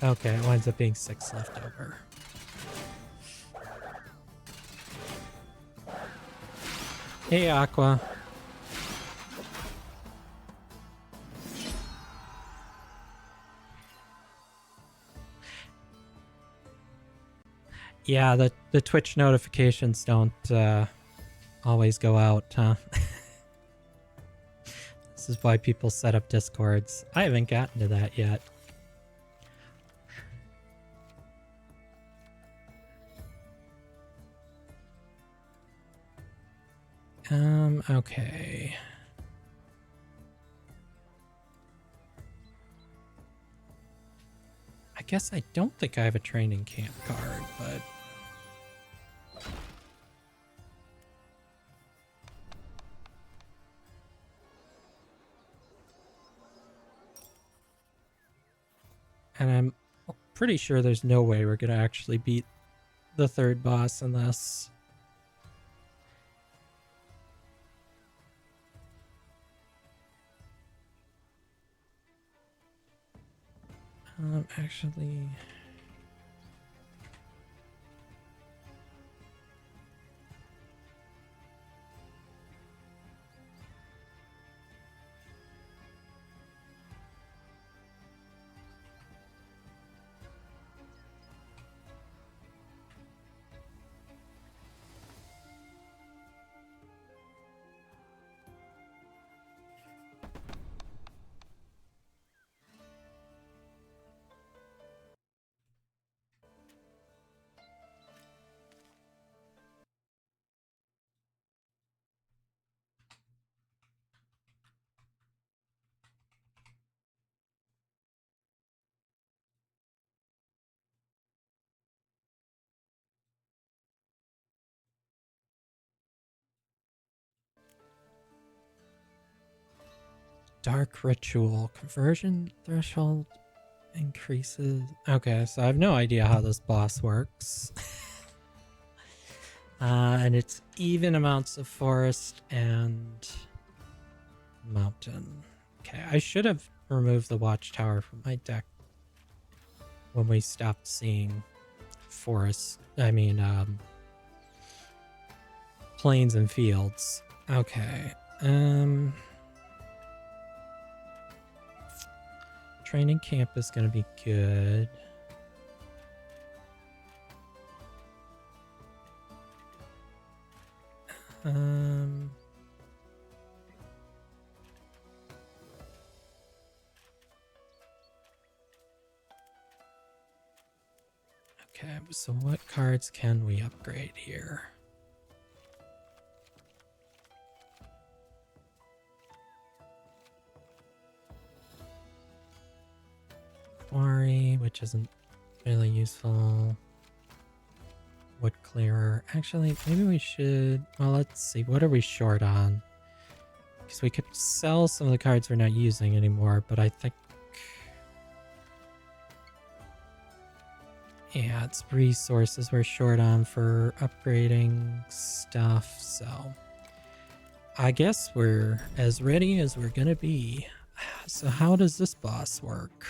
Okay, it winds up being 6 left over. Hey, Aqua. Yeah, the Twitch notifications don't always go out, huh? This is why people set up Discords. I haven't gotten to that yet. Okay. I guess I don't think I have a training camp card, but... And I'm pretty sure there's no way we're gonna actually beat the third boss in this. Actually... Dark Ritual. Conversion threshold increases. Okay, so I have no idea how this boss works. And it's even amounts of forest and mountain. Okay, I should have removed the watchtower from my deck when we stopped seeing forest. I mean, plains and fields. Okay. Training camp is going to be good. Okay, so what cards can we upgrade here? Quarry, which isn't really useful. Wood clearer. Actually, maybe we should... Well, let's see. What are we short on? Because we could sell some of the cards we're not using anymore, but I think... Yeah, it's resources we're short on for upgrading stuff, so... I guess we're as ready as we're gonna be. So how does this boss work?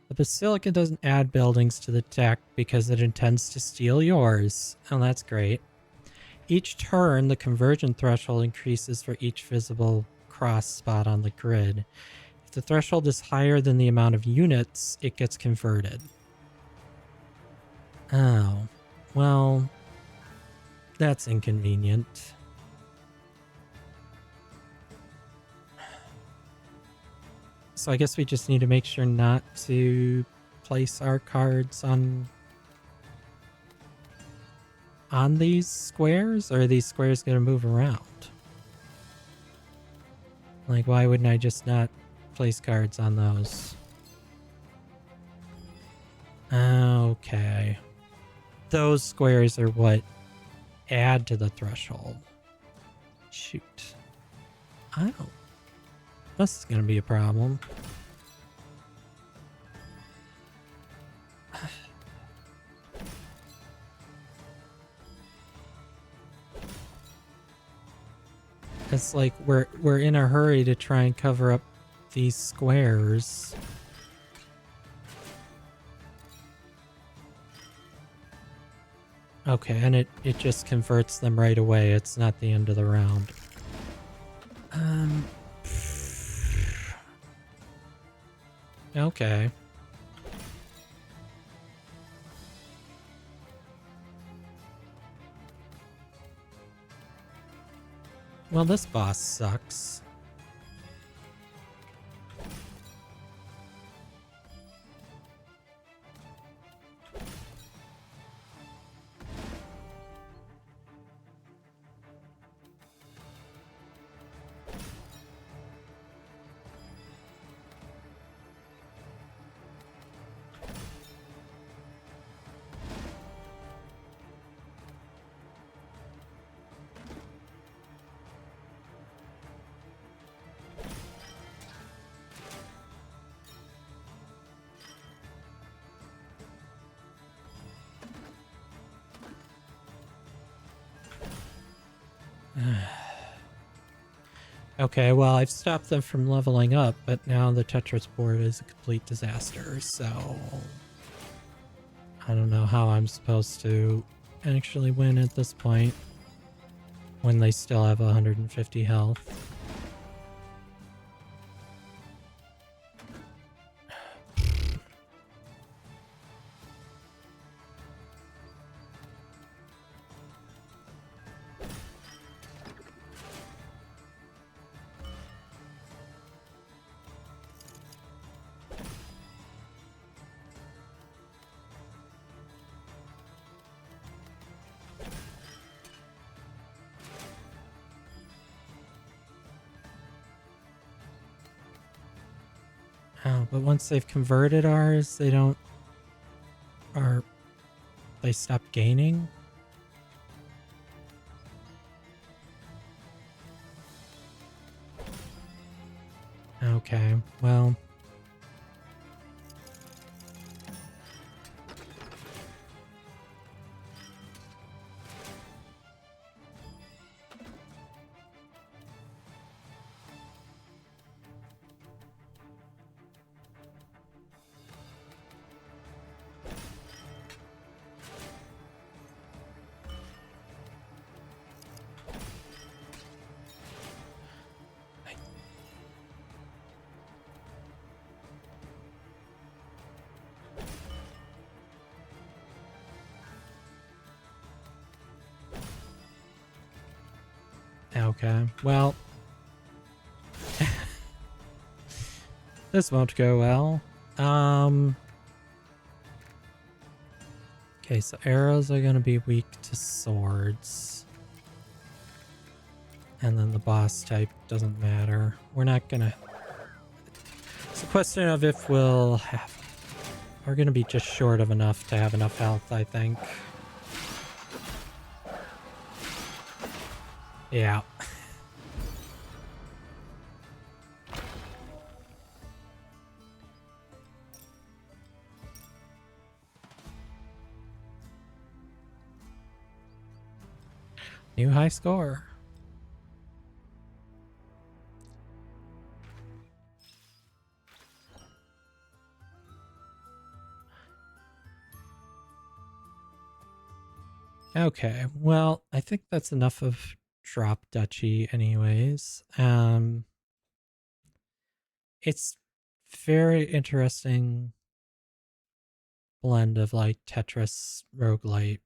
The Basilica doesn't add buildings to the deck because it intends to steal yours. Oh, that's great. Each turn, the conversion threshold increases for each visible cross spot on the grid. If the threshold is higher than the amount of units, it gets converted. Oh, well, that's inconvenient. So I guess we just need to make sure not to place our cards on these squares, or are these squares going to move around? Like, why wouldn't I just not place cards on those? Okay. Those squares are what add to the threshold. Shoot. I don't... This is going to be a problem. It's like we're in a hurry to try and cover up these squares. Okay, and it just converts them right away. It's not the end of the round. Okay. Well, this boss sucks. Okay, well, I've stopped them from leveling up, but now the Tetris board is a complete disaster, so I don't know how I'm supposed to actually win at this point when they still have 150 health. Oh, but once they've converted ours, they don't... they stop gaining? Okay, well... Okay, well... this won't go well. Okay, so arrows are gonna be weak to swords. And then the boss type doesn't matter. We're not gonna... It's a question of if we'll have... We're gonna be just short of enough to have enough health, I think. Yeah. New high score. Okay, well, I think that's enough of drop Dutchy anyways. It's very interesting blend of like Tetris roguelite.